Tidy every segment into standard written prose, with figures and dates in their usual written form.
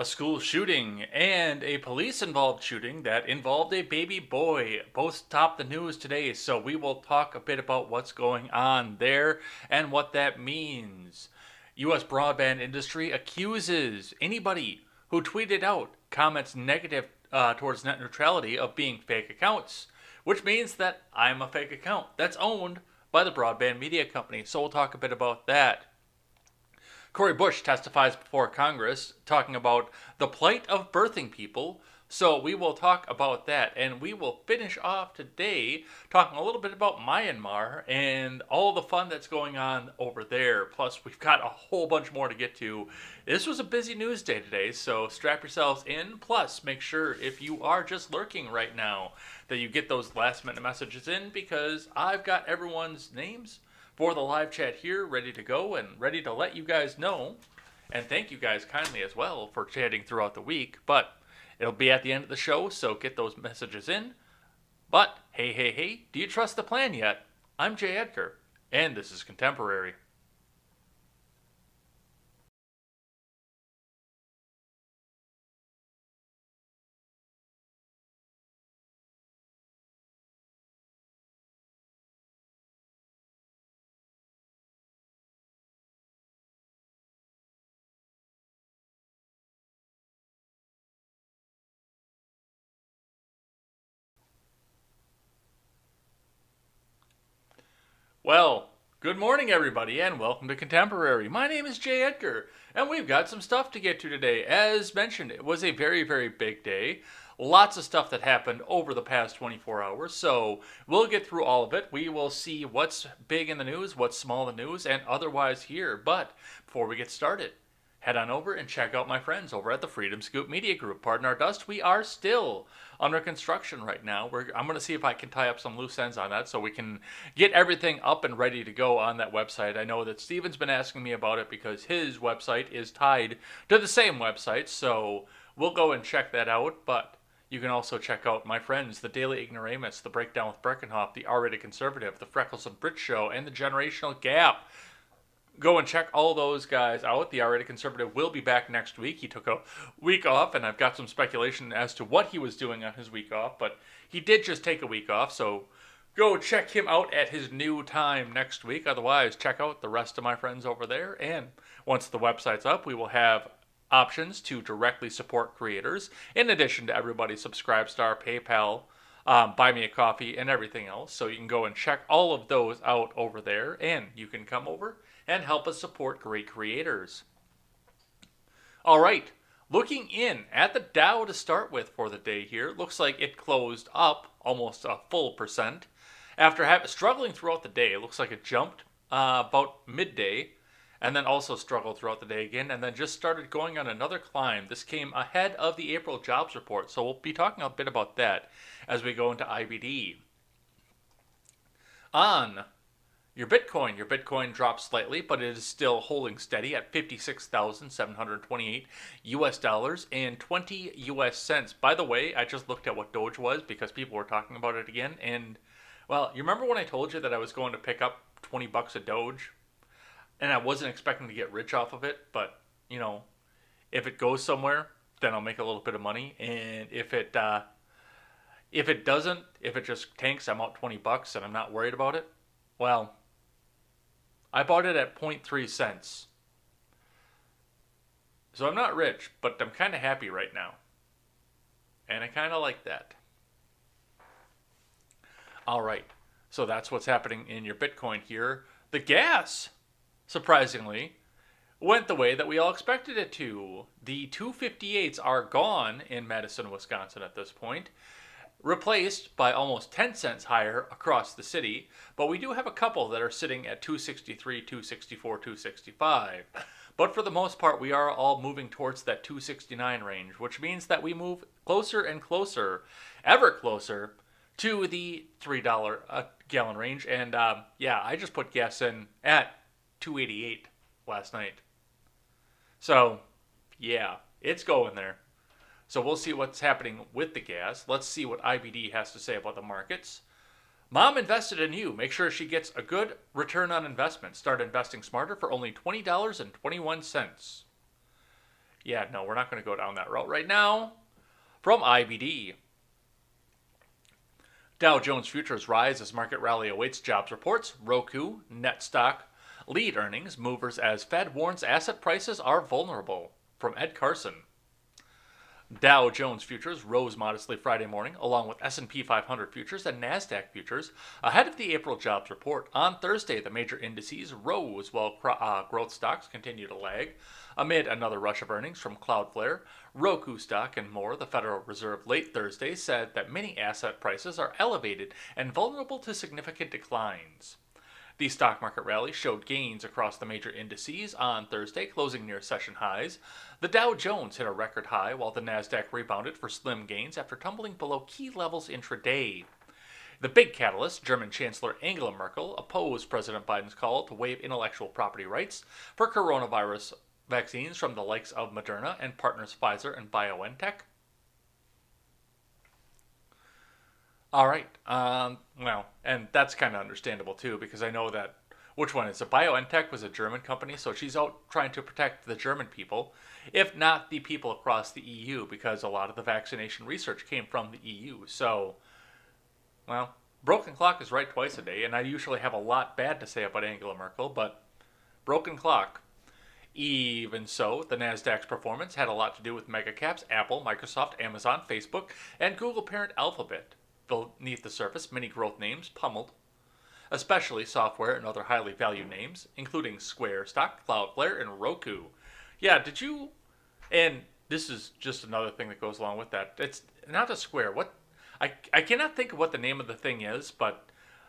A school shooting and a police involved shooting that involved a baby boy both topped the news today, so we will talk a bit about what's going on there and what that means. US broadband industry accuses anybody who tweeted out comments negative towards net neutrality of being fake accounts, which means that I'm a fake account that's owned by the broadband media company. So we'll talk a bit about that. Cori Bush testifies before Congress talking about the plight of birthing people. So we will talk about that. And we will finish off today talking a little bit about Myanmar and all the fun that's going on over there. Plus, we've got a whole bunch more to get to. This was a busy news day today, so strap yourselves in. Plus, make sure if you are just lurking right now that you get those last minute messages in because I've got everyone's names for the live chat here, ready to go and ready to let you guys know. And thank you guys kindly as well for chatting throughout the week. But it'll be at the end of the show, so get those messages in. But hey, do you trust the plan yet? I'm Jay Edgar, and this is Contemporary. Well, good morning, everybody, and welcome to Contemporary. My name is Jay Edgar, and we've got some stuff to get to today. As mentioned, it was a very, very big day. Lots of stuff that happened over the past 24 hours, so we'll get through all of it. We will see what's big in the news, what's small in the news, and otherwise here. But before we get started, head on over and check out my friends over at the Freedom Scoop Media Group. Pardon our dust, we are still under construction right now. I'm going to see if I can tie up some loose ends on that so we can get everything up and ready to go on that website. I know that Steven's been asking me about it because his website is tied to the same website, so we'll go and check that out. But you can also check out my friends, the Daily Ignoramus, the Breakdown with Breckenhoff, the R-Rated Conservative, the Freckles and Brit Show, and the Generational Gap. Go and check all those guys out. The R-Rated Conservative will be back next week. He took a week off, and I've got some speculation as to what he was doing on his week off, but he did just take a week off, so go check him out at his new time next week. Otherwise, check out the rest of my friends over there, and once the website's up, we will have options to directly support creators, in addition to everybody's Subscribestar, PayPal, Buy Me a Coffee, and everything else. So you can go and check all of those out over there, and you can come over and help us support great creators. All right, looking in at the Dow to start with for the day here, looks like it closed up almost a full percent. After struggling throughout the day, it looks like it jumped about midday and then also struggled throughout the day again and then just started going on another climb. This came ahead of the April jobs report, so we'll be talking a bit about that as we go into IBD. On your Bitcoin dropped slightly, but it is still holding steady at 56,728 US dollars and 20 US cents. By the way, I just looked at what Doge was because people were talking about it again. And, well, you remember when I told you that I was going to pick up 20 bucks a Doge? And I wasn't expecting to get rich off of it, but, you know, if it goes somewhere, then I'll make a little bit of money. And if it doesn't, if it just tanks, I'm out 20 bucks and I'm not worried about it, well, I bought it at 0.3 cents. So I'm not rich, but I'm kind of happy right now. And I kind of like that. All right. So that's what's happening in your Bitcoin here. The gas, surprisingly, went the way that we all expected it to. The 258s are gone in Madison, Wisconsin at this point, replaced by almost 10 cents higher across the city, but we do have a couple that are sitting at 263, 264, 265. But for the most part, we are all moving towards that 269 range, which means that we move closer and closer, ever closer, to the $3 a gallon range. And yeah, I just put gas in at 288 last night. So yeah, it's going there. So we'll see what's happening with the gas. Let's see what IBD has to say about the markets. Mom invested in you. Make sure she gets a good return on investment. Start investing smarter for only $20.21. Yeah, no, we're not going to go down that route right now. From IBD. Dow Jones Futures rise as market rally awaits jobs reports. Roku, NetStock, lead earnings movers as Fed warns asset prices are vulnerable. From Ed Carson. Dow Jones Futures rose modestly Friday morning, along with S&P 500 futures and Nasdaq futures, ahead of the April jobs report. On Thursday, the major indices rose while growth stocks continue to lag. Amid another rush of earnings from Cloudflare, Roku stock, and more, the Federal Reserve late Thursday said that many asset prices are elevated and vulnerable to significant declines. The stock market rally showed gains across the major indices on Thursday, closing near session highs. The Dow Jones hit a record high, while the Nasdaq rebounded for slim gains after tumbling below key levels intraday. The big catalyst, German Chancellor Angela Merkel, opposed President Biden's call to waive intellectual property rights for coronavirus vaccines from the likes of Moderna and partners Pfizer and BioNTech. All right. Well, and that's kind of understandable too, because I know that which one is it? BioNTech was a German company, so she's out trying to protect the German people, if not the people across the EU, because a lot of the vaccination research came from the EU. So, well, broken clock is right twice a day, and I usually have a lot bad to say about Angela Merkel, but broken clock. Even so, the Nasdaq's performance had a lot to do with megacaps Apple, Microsoft, Amazon, Facebook, and Google parent Alphabet. Beneath the surface, many growth names pummeled, especially software and other highly valued names, including Square stock, Cloudflare, and Roku. Yeah, did you? And this is just another thing that goes along with that. It's not a Square. What? I cannot think of what the name of the thing is, but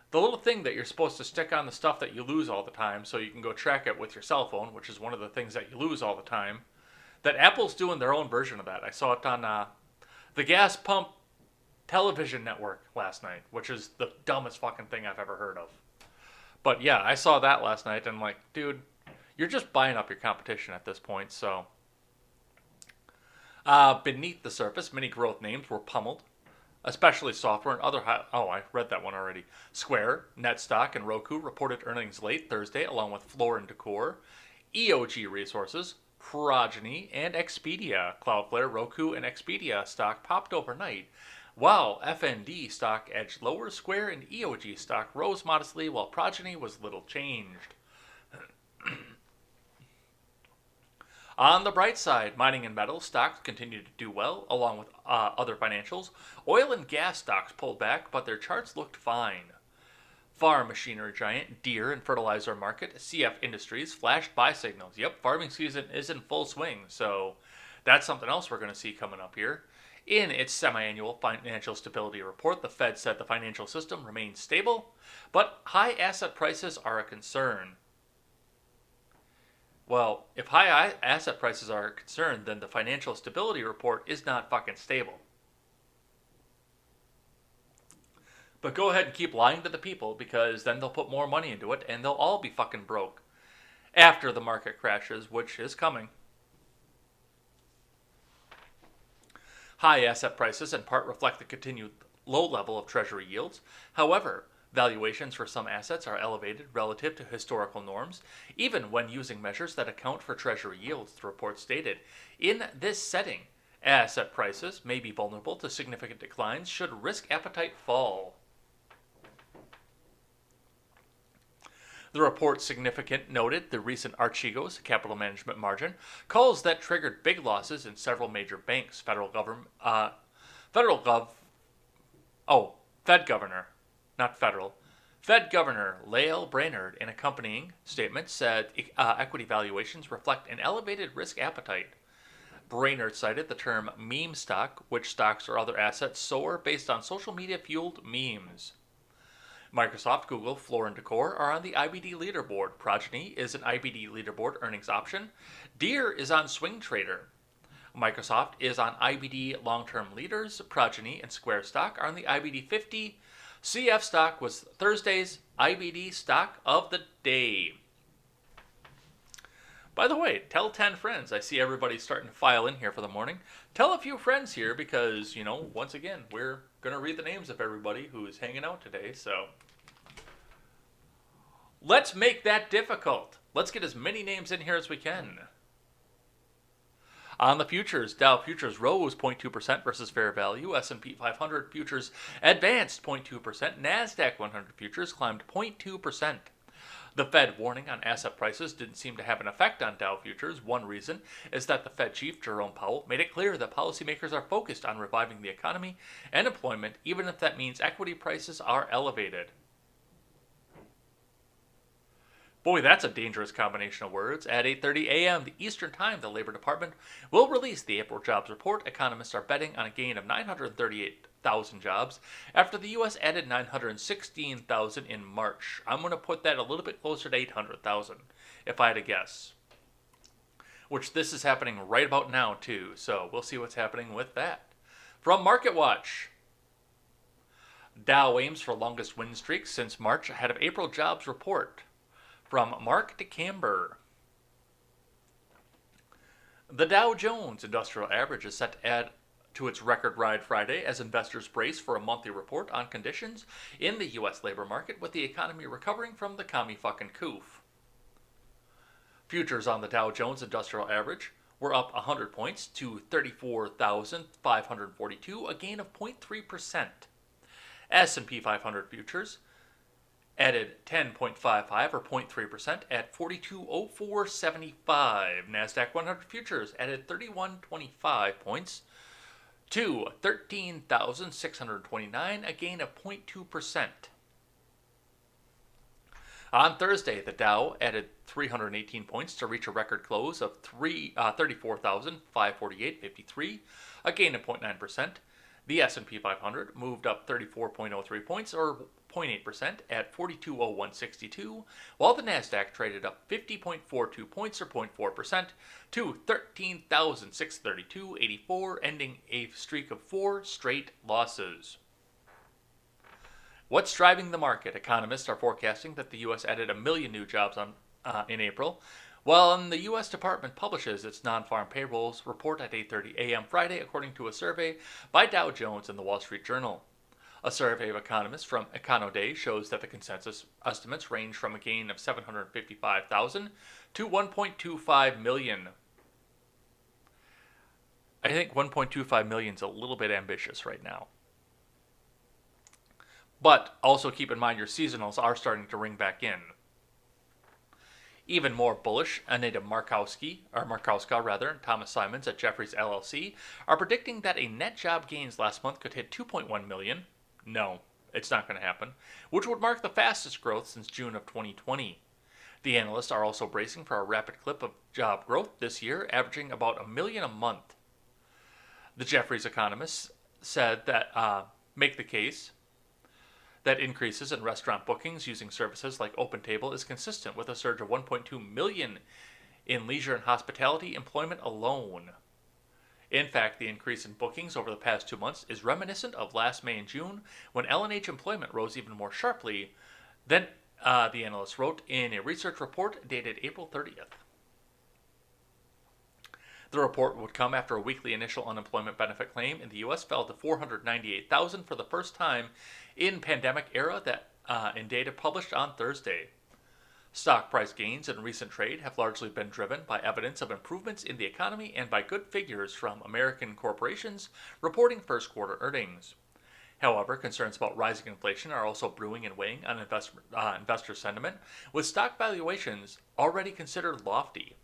the little thing that you're supposed to stick on the stuff that you lose all the time so you can go track it with your cell phone, which is one of the things that you lose all the time, that Apple's doing their own version of that. I saw it on the gas pump television network last night, which is the dumbest fucking thing I've ever heard of. But yeah, I saw that last night and I'm like, dude, you're just buying up your competition at this point. So beneath the surface, many growth names were pummeled, especially software and other I read that one already. Square, NetStock, and Roku reported earnings late Thursday, along with Floor & Decor, EOG Resources, Progeny, and Expedia. Cloudflare, Roku, and Expedia stock popped overnight, while FND stock edged lower. Square and EOG stock rose modestly, while Progeny was little changed. On the bright side, mining and metals stocks continued to do well, along with other financials. Oil and gas stocks pulled back, but their charts looked fine. Farm machinery giant Deere and fertilizer market CF Industries flashed buy signals. Yep, farming season is in full swing, so that's something else we're going to see coming up here. In its semi-annual financial stability report, the Fed said the financial system remains stable, but high asset prices are a concern. Well, if high asset prices are a concern, then the financial stability report is not fucking stable. But go ahead and keep lying to the people, because then they'll put more money into it and they'll all be fucking broke after the market crashes, which is coming. High asset prices in part reflect the continued low level of treasury yields. However, valuations for some assets are elevated relative to historical norms, even when using measures that account for treasury yields, the report stated. In this setting, asset prices may be vulnerable to significant declines should risk appetite fall. The report significant noted the recent Archegos capital management margin calls that triggered big losses in several major banks. Fed governor, Fed Governor Lael Brainerd, in accompanying statement, said equity valuations reflect an elevated risk appetite. Brainerd cited the term meme stock, which stocks or other assets soar based on social media fueled memes. Microsoft, Google, Floor & Decor are on the IBD leaderboard. Progeny is an IBD leaderboard earnings option. Deere is on Swing Trader. Microsoft is on IBD long-term leaders. Progeny and Square stock are on the IBD 50. CF stock was Thursday's IBD stock of the day. By the way, tell 10 friends. I see everybody starting to file in here for the morning. Tell a few friends here because, once again, we're going to read the names of everybody who is hanging out today. So let's make that difficult. Let's get as many names in here as we can. On the futures, Dow futures rose 0.2% versus fair value. S&P 500 futures advanced 0.2%. Nasdaq 100 futures climbed 0.2%. The Fed warning on asset prices didn't seem to have an effect on Dow futures. One reason is that the Fed chief, Jerome Powell, made it clear that policymakers are focused on reviving the economy and employment, even if that means equity prices are elevated. Boy, that's a dangerous combination of words. At 8:30 a.m. the Eastern Time, the Labor Department will release the April jobs report. Economists are betting on a gain of 938,000 jobs after the U.S. added 916,000 in March. I'm going to put that a little bit closer to 800,000, if I had to guess. Which this is happening right about now, too. So we'll see what's happening with that. From MarketWatch, Dow aims for longest win streak since March ahead of April jobs report. From Mark DeCamber, the Dow Jones Industrial Average is set to add to its record ride Friday as investors brace for a monthly report on conditions in the U.S. labor market with the economy recovering from the commie-fucking-coof. Futures on the Dow Jones Industrial Average were up 100 points to 34,542, a gain of 0.3%. S&P 500 futures added 10.55 or 0.3% at 4204.75. Nasdaq 100 futures added 3125 points to 13,629, a gain of 0.2%. On Thursday, the Dow added 318 points to reach a record close of 34,548.53, a gain of 0.9%. The S&P 500 moved up 34.03 points or 0.8% at 4201.62, while the Nasdaq traded up 50.42 points or 0.4% to 13,632.84, ending a streak of 4 straight losses. What's driving the market? Economists are forecasting that the U.S. added 1 million new jobs in April, while the U.S. Department publishes its non-farm payrolls report at 8:30 a.m. Friday, according to a survey by Dow Jones and the Wall Street Journal. A survey of economists from Econoday shows that the consensus estimates range from a gain of 755,000 to 1.25 million. I think 1.25 million is a little bit ambitious right now. But also keep in mind your seasonals are starting to ring back in. Even more bullish, Anita Markowska, and Thomas Simons at Jefferies LLC are predicting that a net job gains last month could hit 2.1 million. No, it's not going to happen, which would mark the fastest growth since June of 2020. The analysts are also bracing for a rapid clip of job growth this year, averaging about 1 million a month. The Jefferies economists said that make the case that increases in restaurant bookings using services like OpenTable is consistent with a surge of 1.2 million in leisure and hospitality employment alone. In fact, the increase in bookings over the past 2 months is reminiscent of last May and June, when L&H employment rose even more sharply than the analysts wrote in a research report dated April 30th. The report would come after a weekly initial unemployment benefit claim in the U.S. fell to 498,000 for the first time in pandemic era in data published on Thursday. Stock price gains in recent trade have largely been driven by evidence of improvements in the economy and by good figures from American corporations reporting first quarter earnings. However, concerns about rising inflation are also brewing and weighing on investor sentiment, with stock valuations already considered lofty.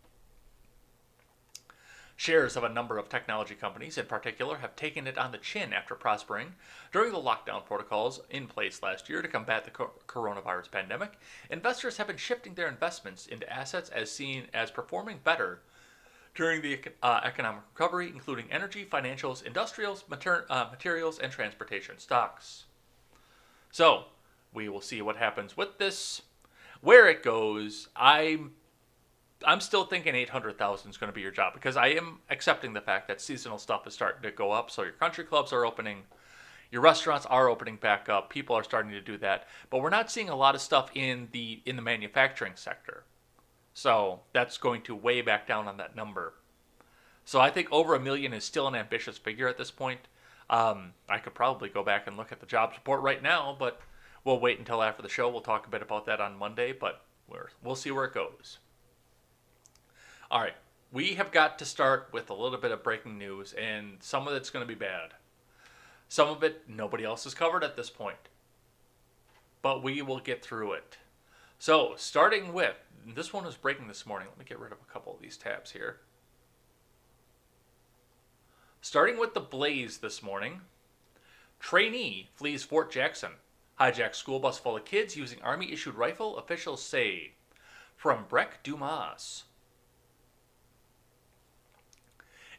Shares of a number of technology companies in particular have taken it on the chin after prospering during the lockdown protocols in place last year to combat the coronavirus pandemic. Investors have been shifting their investments into assets as seen as performing better during the economic recovery, including energy, financials, industrials, materials, and transportation stocks. So, we will see what happens with this, where it goes. I'm still thinking 800,000 is going to be your job, because I am accepting the fact that seasonal stuff is starting to go up. So your country clubs are opening, your restaurants are opening back up, people are starting to do that, but we're not seeing a lot of stuff in the manufacturing sector. So that's going to weigh back down on that number. So I think over 1 million is still an ambitious figure at this point. I could probably go back and look at the jobs report right now, but we'll wait until after the show. We'll talk a bit about that on Monday, but we'll see where it goes. All right, We have got to start with a little bit of breaking news, and some of it's going to be bad. Some of it nobody else has covered at this point. But we will get through it. So, starting with, this one was breaking this morning. Let me get rid of a couple of these tabs here. Starting with the Blaze this morning. Trainee flees Fort Jackson. Hijacks school bus full of kids using Army-issued rifle, officials say. From Breck Dumas.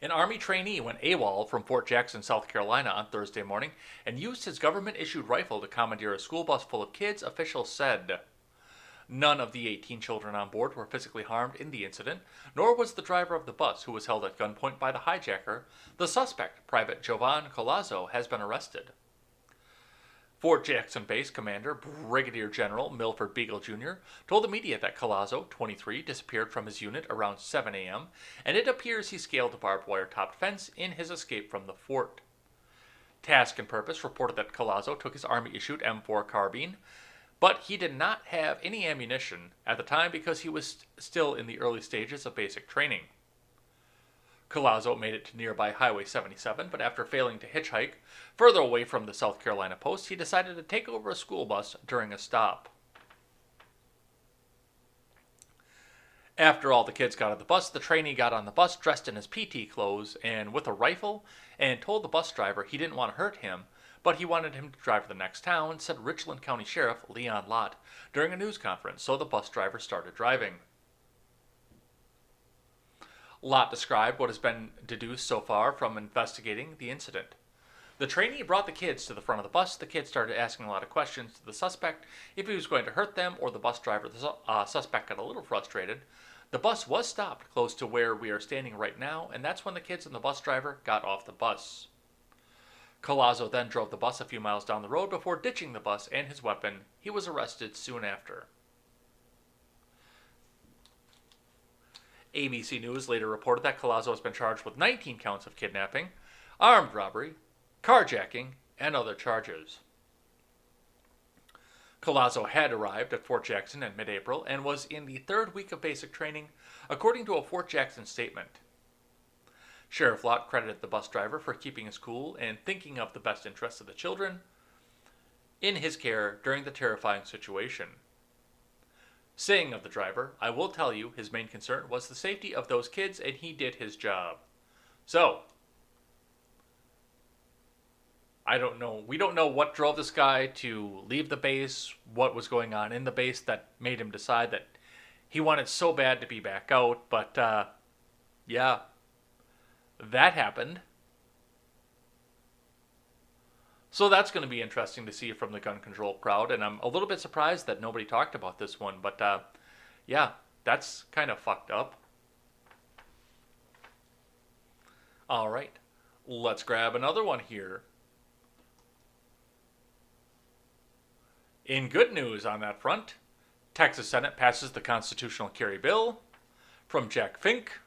An Army trainee went AWOL from Fort Jackson, South Carolina on Thursday morning and used his government-issued rifle to commandeer a school bus full of kids, officials said. None of the 18 children on board were physically harmed in the incident, nor was the driver of the bus, who was held at gunpoint by the hijacker. The suspect, Private Jovan Colazo, has been arrested. Fort Jackson Base Commander Brigadier General Milford Beagle Jr. told the media that Colazo, 23, disappeared from his unit around 7 a.m., and it appears he scaled a barbed wire-topped fence in his escape from the fort. Task and Purpose reported that Colazo took his Army-issued M4 carbine, but he did not have any ammunition at the time because he was still in the early stages of basic training. Colazo made it to nearby Highway 77, but after failing to hitchhike further away from the South Carolina post, he decided to take over a school bus during a stop. After all the kids got on the bus, the trainee got on the bus dressed in his PT clothes and with a rifle and told the bus driver he didn't want to hurt him, but he wanted him to drive to the next town, said Richland County Sheriff Leon Lott during a news conference, so the bus driver started driving. Lott described what has been deduced so far from investigating the incident. The trainee brought the kids to the front of the bus. The kids started asking a lot of questions to the suspect if he was going to hurt them or the bus driver. The suspect got a little frustrated. The bus was stopped close to where we are standing right now, and that's when the kids and the bus driver got off the bus. Colazo then drove the bus a few miles down the road before ditching the bus and his weapon. He was arrested soon after. ABC News later reported that Colazo has been charged with 19 counts of kidnapping, armed robbery, carjacking, and other charges. Colazo had arrived at Fort Jackson in mid-April and was in the third week of basic training, according to a Fort Jackson statement. Sheriff Lott credited the bus driver for keeping his cool and thinking of the best interests of the children in his care during the terrifying situation. Saying of the driver, "I will tell you, his main concern was the safety of those kids, and he did his job." So, I don't know. We don't know what drove this guy to leave the base, what was going on in the base that made him decide that he wanted so bad to be back out, but, yeah, that happened. So that's going to be interesting to see from the gun control crowd, and I'm a little bit surprised that nobody talked about this one, but yeah, that's kind of fucked up. All right, let's grab another one here. In good news on that front, Texas Senate passes the constitutional carry bill. From Jack Fink.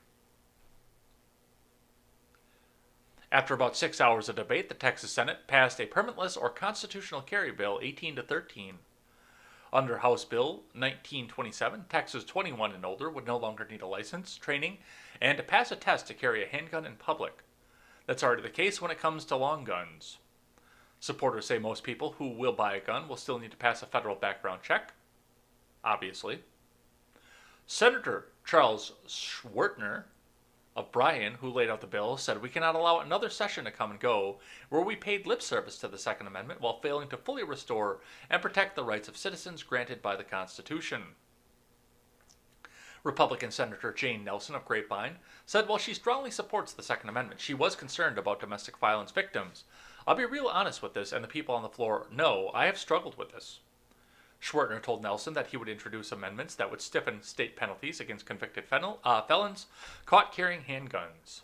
After about 6 hours of debate, the Texas Senate passed a permitless or constitutional carry bill 18-13. Under House Bill 1927, Texas 21 and older would no longer need a license, training, and to pass a test to carry a handgun in public. That's already the case when it comes to long guns. Supporters say most people who will buy a gun will still need to pass a federal background check, obviously. Senator Charles Schwertner of Bryan, who laid out the bill, said we cannot allow another session to come and go where we paid lip service to the Second Amendment while failing to fully restore and protect the rights of citizens granted by the Constitution. Republican Senator Jane Nelson of Grapevine said while she strongly supports the Second Amendment, she was concerned about domestic violence victims. I'll be real honest with this, and the people on the floor know I have struggled with this. Schwertner told Nelson that he would introduce amendments that would stiffen state penalties against convicted felons caught carrying handguns.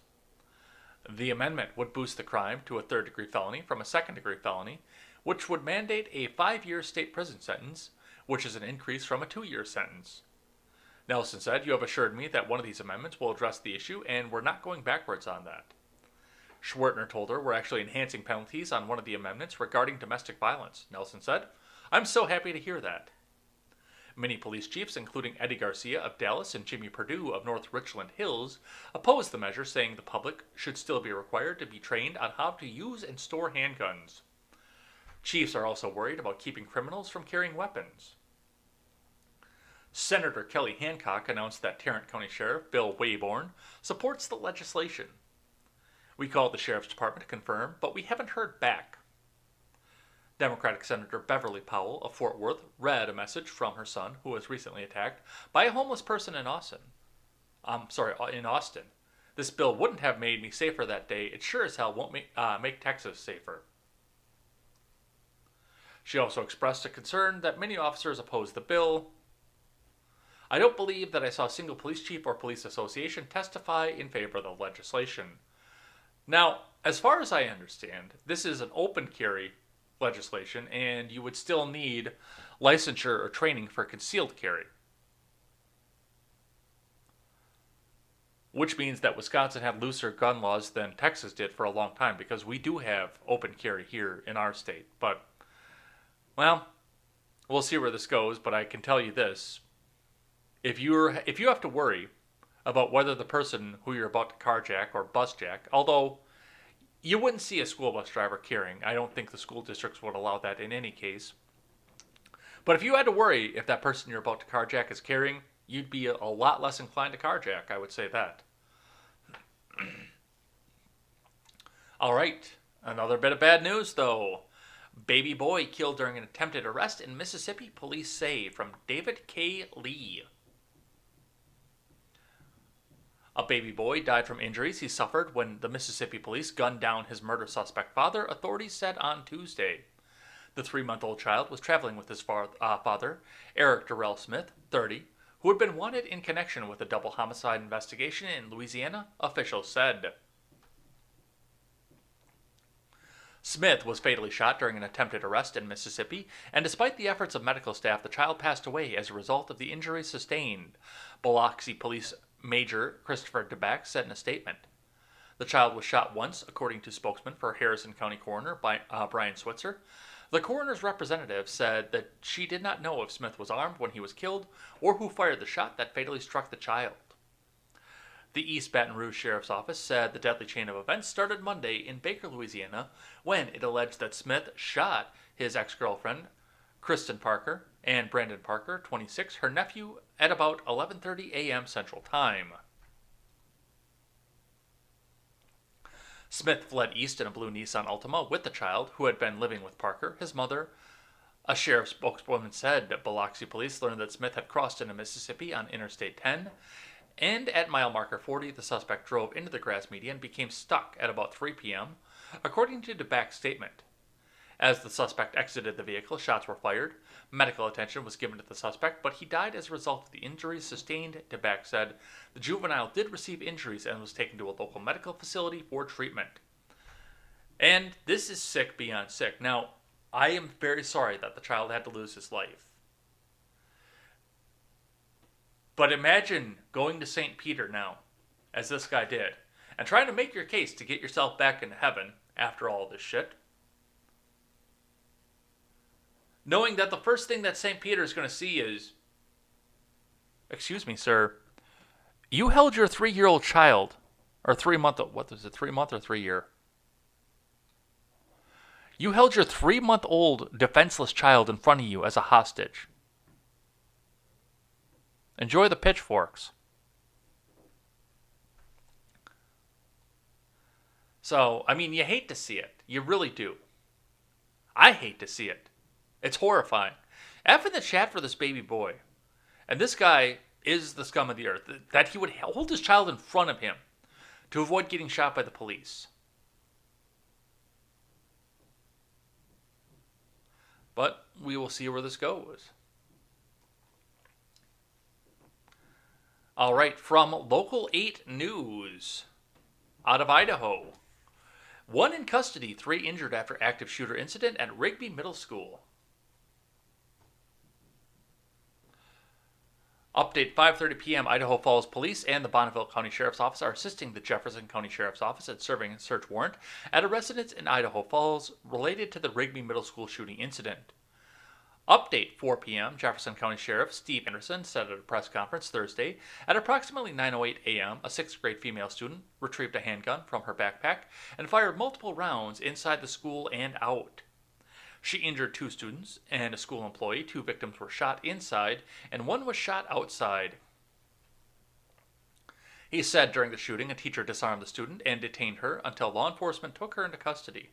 The amendment would boost the crime to a third-degree felony from a second-degree felony, which would mandate a 5-year state prison sentence, which is an increase from a 2-year sentence. Nelson said, "You have assured me that one of these amendments will address the issue, and we're not going backwards on that." Schwertner told her, "We're actually enhancing penalties on one of the amendments regarding domestic violence." Nelson said, "I'm so happy to hear that." Many police chiefs, including Eddie Garcia of Dallas and Jimmy Perdue of North Richland Hills, opposed the measure, saying the public should still be required to be trained on how to use and store handguns. Chiefs are also worried about keeping criminals from carrying weapons. Senator Kelly Hancock announced that Tarrant County Sheriff Bill Wayborn supports the legislation. We called the Sheriff's Department to confirm, but we haven't heard back. Democratic Senator Beverly Powell of Fort Worth read a message from her son, who was recently attacked by a homeless person in Austin. This bill wouldn't have made me safer that day. It sure as hell won't make Texas safer. She also expressed a concern that many officers oppose the bill. I don't believe that I saw a single police chief or police association testify in favor of the legislation. Now, as far as I understand, this is an open carry legislation, and you would still need licensure or training for concealed carry. Which means that Wisconsin had looser gun laws than Texas did for a long time, because we do have open carry here in our state. But, well, we'll see where this goes, but I can tell you this. If you have to worry about whether the person who you're about to carjack or busjack, although you wouldn't see a school bus driver carrying. I don't think the school districts would allow that in any case. But if you had to worry if that person you're about to carjack is carrying, you'd be a lot less inclined to carjack, I would say that. All right, another bit of bad news, though. Baby boy killed during an attempted arrest in Mississippi, police say, from David K. Lee. A baby boy died from injuries he suffered when the Mississippi police gunned down his murder suspect father, authorities said on Tuesday. The 3-month-old child was traveling with his father, Eric Darrell Smith, 30, who had been wanted in connection with a double homicide investigation in Louisiana, officials said. Smith was fatally shot during an attempted arrest in Mississippi, and despite the efforts of medical staff, the child passed away as a result of the injuries sustained, Biloxi Police Major Christopher DeBack said in a statement. The child was shot once, according to spokesman for Harrison County Coroner Brian Switzer. The coroner's representative said that she did not know if Smith was armed when he was killed or who fired the shot that fatally struck the child. The East Baton Rouge Sheriff's Office said the deadly chain of events started Monday in Baker, Louisiana, when it alleged that Smith shot his ex-girlfriend, Kristen Parker, and Brandon Parker, 26, her nephew, at about 11:30 a.m. Central Time. Smith fled east in a blue Nissan Altima with the child, who had been living with Parker, his mother. A sheriff's spokeswoman said that Biloxi police learned that Smith had crossed into Mississippi on Interstate 10, and at mile marker 40, the suspect drove into the grass median and became stuck at about 3 p.m., according to DeBack's statement. As the suspect exited the vehicle, shots were fired. Medical attention was given to the suspect, but he died as a result of the injuries sustained, DeBack said. The juvenile did receive injuries and was taken to a local medical facility for treatment. And this is sick beyond sick. Now, I am very sorry that the child had to lose his life. But imagine going to St. Peter now, as this guy did, and trying to make your case to get yourself back into heaven after all this shit. Knowing that the first thing that St. Peter is going to see is, excuse me, sir, you held your 3-year-old child, or 3-month-old, what was it, 3-month or 3-year? You held your 3-month-old defenseless child in front of you as a hostage. Enjoy the pitchforks. So, I mean, you hate to see it. You really do. I hate to see it. It's horrifying. F in the chat for this baby boy. And this guy is the scum of the earth. That he would hold his child in front of him to avoid getting shot by the police. But we will see where this goes. All right, from Local 8 News, out of Idaho. 1 in custody, 3 injured after active shooter incident at Rigby Middle School. Update 5:30 p.m. Idaho Falls Police and the Bonneville County Sheriff's Office are assisting the Jefferson County Sheriff's Office at serving a search warrant at a residence in Idaho Falls related to the Rigby Middle School shooting incident. Update 4 p.m. Jefferson County Sheriff Steve Anderson said at a press conference Thursday at approximately 9:08 a.m. a 6th grade female student retrieved a handgun from her backpack and fired multiple rounds inside the school and out. She injured 2 students and a school employee. 2 victims were shot inside and 1 was shot outside. He said during the shooting a teacher disarmed the student and detained her until law enforcement took her into custody.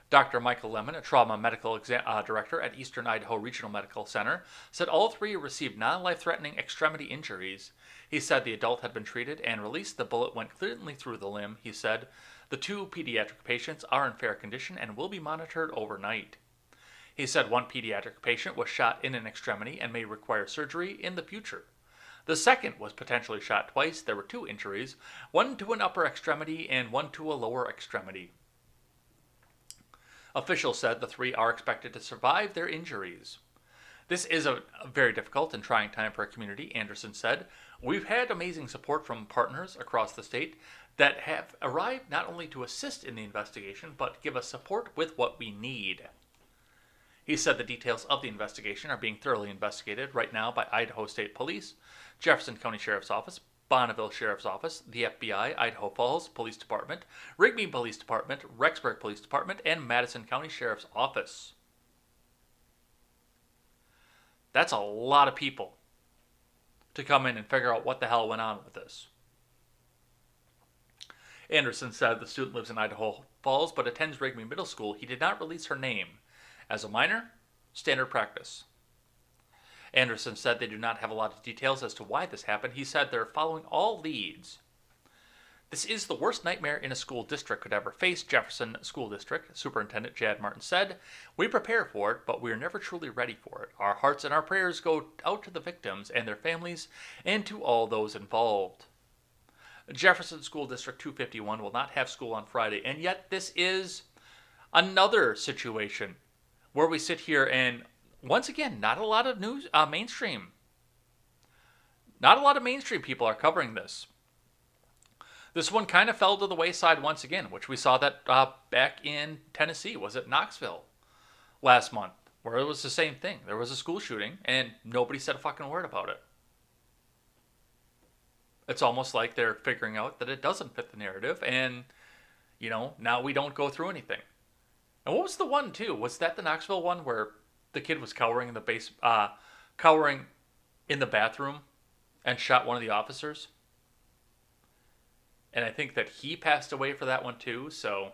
Dr. Michael Lemon, a trauma medical director at Eastern Idaho Regional Medical Center, said all 3 received non-life-threatening extremity injuries. He said the adult had been treated and released. The bullet went cleanly through the limb. He said the 2 pediatric patients are in fair condition and will be monitored overnight. He said 1 pediatric patient was shot in an extremity and may require surgery in the future. The second was potentially shot twice. There were 2 injuries, 1 to an upper extremity and 1 to a lower extremity. Officials said the 3 are expected to survive their injuries. This is a very difficult and trying time for our community, Anderson said. We've had amazing support from partners across the state that have arrived not only to assist in the investigation, but give us support with what we need. He said the details of the investigation are being thoroughly investigated right now by Idaho State Police, Jefferson County Sheriff's Office, Bonneville Sheriff's Office, the FBI, Idaho Falls Police Department, Rigby Police Department, Rexburg Police Department, and Madison County Sheriff's Office. That's a lot of people to come in and figure out what the hell went on with this. Anderson said the student lives in Idaho Falls but attends Rigby Middle School. He did not release her name. As a minor, standard practice. Anderson said they do not have a lot of details as to why this happened. He said they're following all leads. This is the worst nightmare in a school district could ever face, Jefferson School District Superintendent Jad Martin said. We prepare for it, but we are never truly ready for it. Our hearts and our prayers go out to the victims and their families and to all those involved. Jefferson School District 251 will not have school on Friday, and yet this is another situation where we sit here and once again, not a lot of news, mainstream. Not a lot of mainstream people are covering this. This one kind of fell to the wayside once again, which we saw that back in Tennessee. Was it Knoxville last month, where it was the same thing. There was a school shooting, and nobody said a fucking word about it. It's almost like they're figuring out that it doesn't fit the narrative, and, now we don't go through anything. And what was the one, too? Was that the Knoxville one where the kid was cowering in the bathroom and shot one of the officers? And I think that he passed away for that one too, so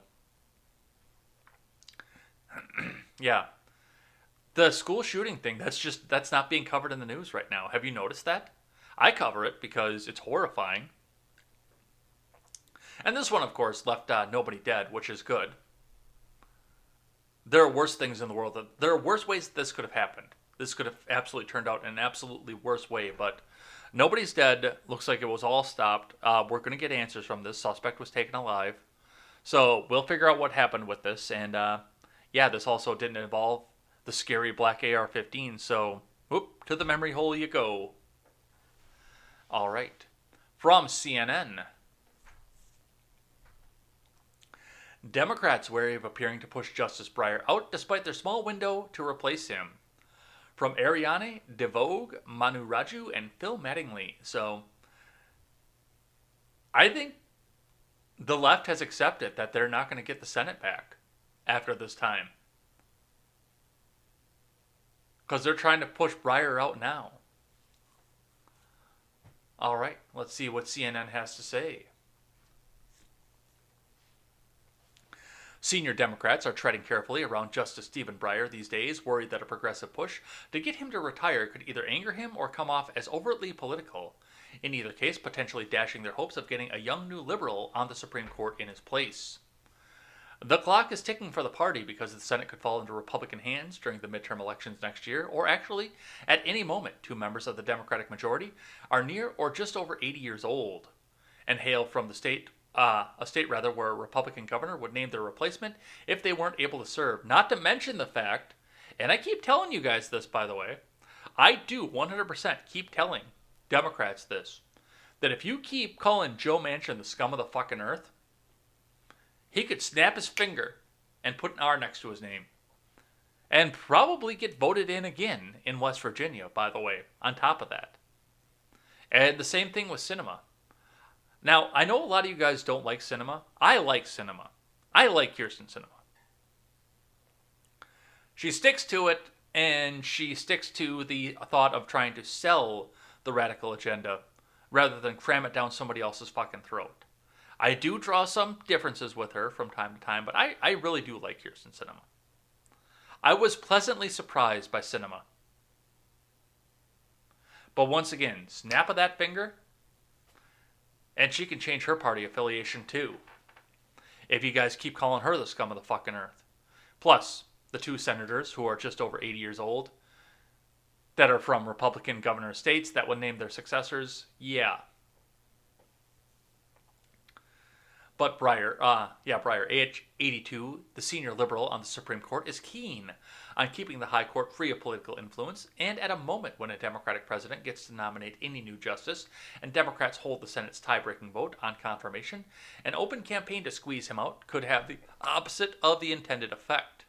yeah. The school shooting thing, that's not being covered in the news right now. Have you noticed that? I cover it because it's horrifying. And this one, of course, left nobody dead, which is good. There are worse things in the world. There are worse ways that this could have happened. This could have absolutely turned out in an absolutely worse way, but nobody's dead. Looks like it was all stopped. We're going to get answers from this. Suspect was taken alive. So we'll figure out what happened with this. And this also didn't involve the scary black AR-15. So, whoop, to the memory hole you go. All right. From CNN. Democrats wary of appearing to push Justice Breyer out despite their small window to replace him. From Ariane DeVoe, Manu Raju, and Phil Mattingly. So, I think the left has accepted that they're not going to get the Senate back after this time. Because they're trying to push Breyer out now. All right, let's see what CNN has to say. Senior Democrats are treading carefully around Justice Stephen Breyer these days, worried that a progressive push to get him to retire could either anger him or come off as overtly political. In either case, potentially dashing their hopes of getting a young new liberal on the Supreme Court in his place. The clock is ticking for the party because the Senate could fall into Republican hands during the midterm elections next year, or actually, at any moment. 2 members of the Democratic majority are near or just over 80 years old and hail from the state a state where a Republican governor would name their replacement if they weren't able to serve. Not to mention the fact, and I keep telling you guys this, by the way, I do 100% keep telling Democrats this, that if you keep calling Joe Manchin the scum of the fucking earth, he could snap his finger and put an R next to his name. And probably get voted in again in West Virginia, by the way, on top of that. And the same thing with Sinema. Now, I know a lot of you guys don't like Sinema. I like Sinema. I like Kyrsten Sinema. She sticks to it, and she sticks to the thought of trying to sell the radical agenda rather than cram it down somebody else's fucking throat. I do draw some differences with her from time to time, but I really do like Kyrsten Sinema. I was pleasantly surprised by Sinema. But once again, snap of that finger, and she can change her party affiliation too. If you guys keep calling her the scum of the fucking earth. Plus, the two senators who are just over 80 years old that are from Republican governor states that would name their successors, yeah. But Breyer, age 82, the senior liberal on the Supreme Court, is keen on keeping the High Court free of political influence, and at a moment when a Democratic president gets to nominate any new justice, and Democrats hold the Senate's tie-breaking vote on confirmation, an open campaign to squeeze him out could have the opposite of the intended effect.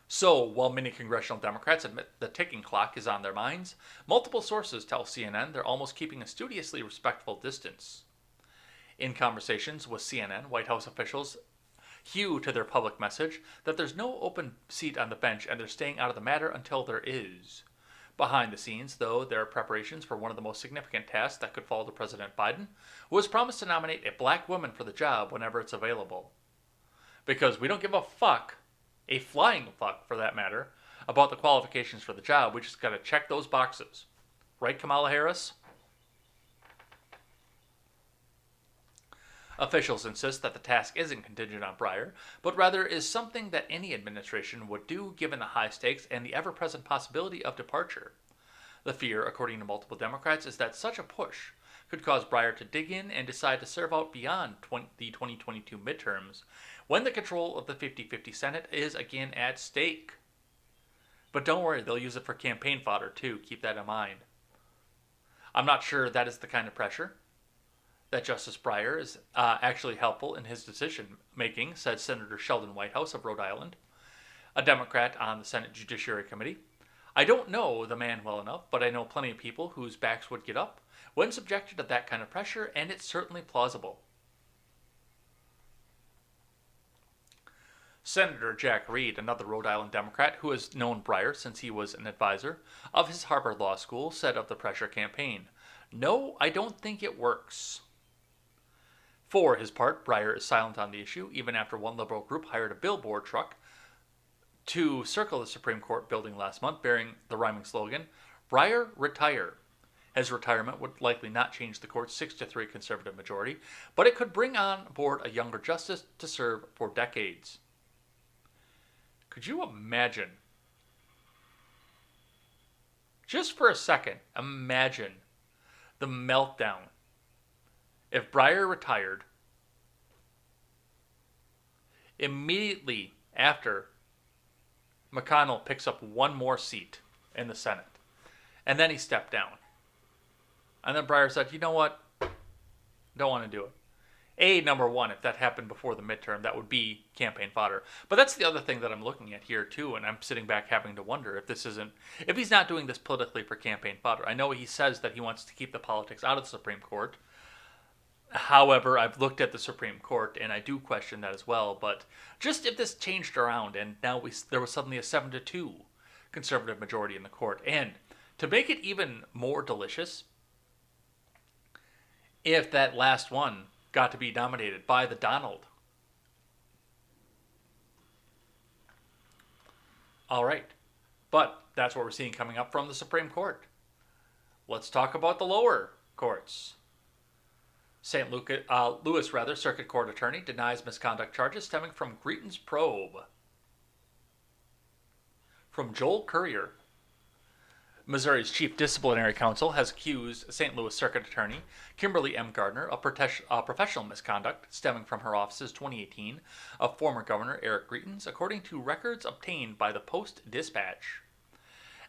So, while many congressional Democrats admit the ticking clock is on their minds, multiple sources tell CNN they're almost keeping a studiously respectful distance. In conversations with CNN, White House officials hew to their public message that there's no open seat on the bench and they're staying out of the matter until there is. Behind the scenes, though, there are preparations for one of the most significant tasks that could fall to President Biden, who has promised to nominate a black woman for the job whenever it's available. Because we don't give a fuck, a flying fuck for that matter, about the qualifications for the job. We just gotta check those boxes. Right, Kamala Harris? Officials insist that the task isn't contingent on Breyer, but rather is something that any administration would do given the high stakes and the ever-present possibility of departure. The fear, according to multiple Democrats, is that such a push could cause Breyer to dig in and decide to serve out beyond the 2022 midterms, when the control of the 50-50 Senate is again at stake. But don't worry, they'll use it for campaign fodder too, keep that in mind. I'm not sure that is the kind of pressure that Justice Breyer is actually helpful in his decision-making, said Senator Sheldon Whitehouse of Rhode Island, a Democrat on the Senate Judiciary Committee. I don't know the man well enough, but I know plenty of people whose backs would get up when subjected to that kind of pressure, and it's certainly plausible. Senator Jack Reed, another Rhode Island Democrat who has known Breyer since he was an advisor of his Harvard Law School, said of the pressure campaign, "No, I don't think it works." For his part, Breyer is silent on the issue, even after one liberal group hired a billboard truck to circle the Supreme Court building last month bearing the rhyming slogan, "Breyer, retire." His retirement would likely not change the court's 6-3 conservative majority, but it could bring on board a younger justice to serve for decades. Could you imagine, just for a second, imagine the meltdown if Breyer retired immediately after McConnell picks up one more seat in the Senate, and then he stepped down. And then Breyer said, you know what, don't want to do it. Number one, if that happened before the midterm, that would be campaign fodder. But that's the other thing that I'm looking at here too, and I'm sitting back having to wonder if he's not doing this politically for campaign fodder. I know he says that he wants to keep the politics out of the Supreme Court. However, I've looked at the Supreme Court, and I do question that as well. But just if this changed around, and now there was suddenly a 7-2 conservative majority in the court, and to make it even more delicious, if that last one got to be nominated by the Donald. All right. But that's what we're seeing coming up from the Supreme Court. Let's talk about the lower courts. St. Louis Circuit Court attorney denies misconduct charges stemming from Greeton's probe. From Joel Currier. Missouri's Chief Disciplinary Counsel has accused St. Louis Circuit Attorney Kimberly M. Gardner of professional misconduct stemming from her office's 2018 of former Governor Eric Greitens, according to records obtained by the Post-Dispatch.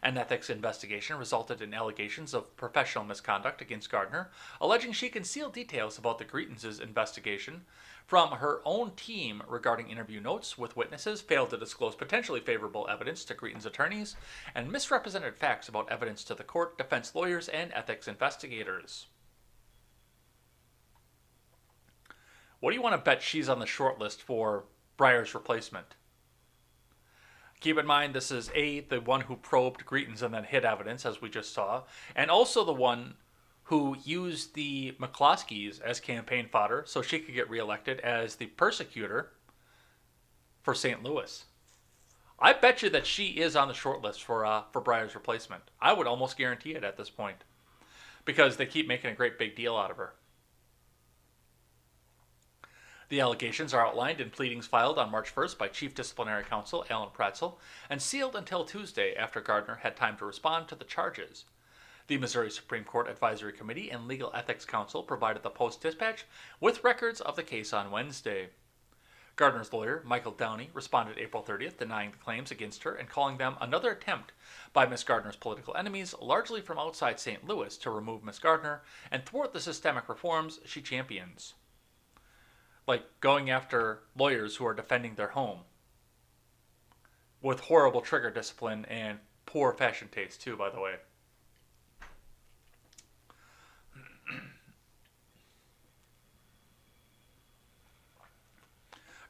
An ethics investigation resulted in allegations of professional misconduct against Gardner, alleging she concealed details about the Greetons' investigation from her own team regarding interview notes with witnesses, failed to disclose potentially favorable evidence to Greeton's attorneys, and misrepresented facts about evidence to the court, defense lawyers, and ethics investigators. What do you want to bet she's on the short list for Breyer's replacement? Keep in mind, this is the one who probed Greetons and then hid evidence, as we just saw, and also the one who used the McCloskeys as campaign fodder so she could get reelected as the persecutor for St. Louis. I bet you that she is on the short list for Breyer's replacement. I would almost guarantee it at this point, because they keep making a great big deal out of her. The allegations are outlined in pleadings filed on March 1st by Chief Disciplinary Counsel Alan Pratzel and sealed until Tuesday after Gardner had time to respond to the charges. The Missouri Supreme Court Advisory Committee and Legal Ethics Council provided the Post-Dispatch with records of the case on Wednesday. Gardner's lawyer, Michael Downey, responded April 30th, denying the claims against her and calling them another attempt by Miss Gardner's political enemies, largely from outside St. Louis, to remove Miss Gardner and thwart the systemic reforms she champions. Like going after lawyers who are defending their home with horrible trigger discipline and poor fashion taste, too, by the way.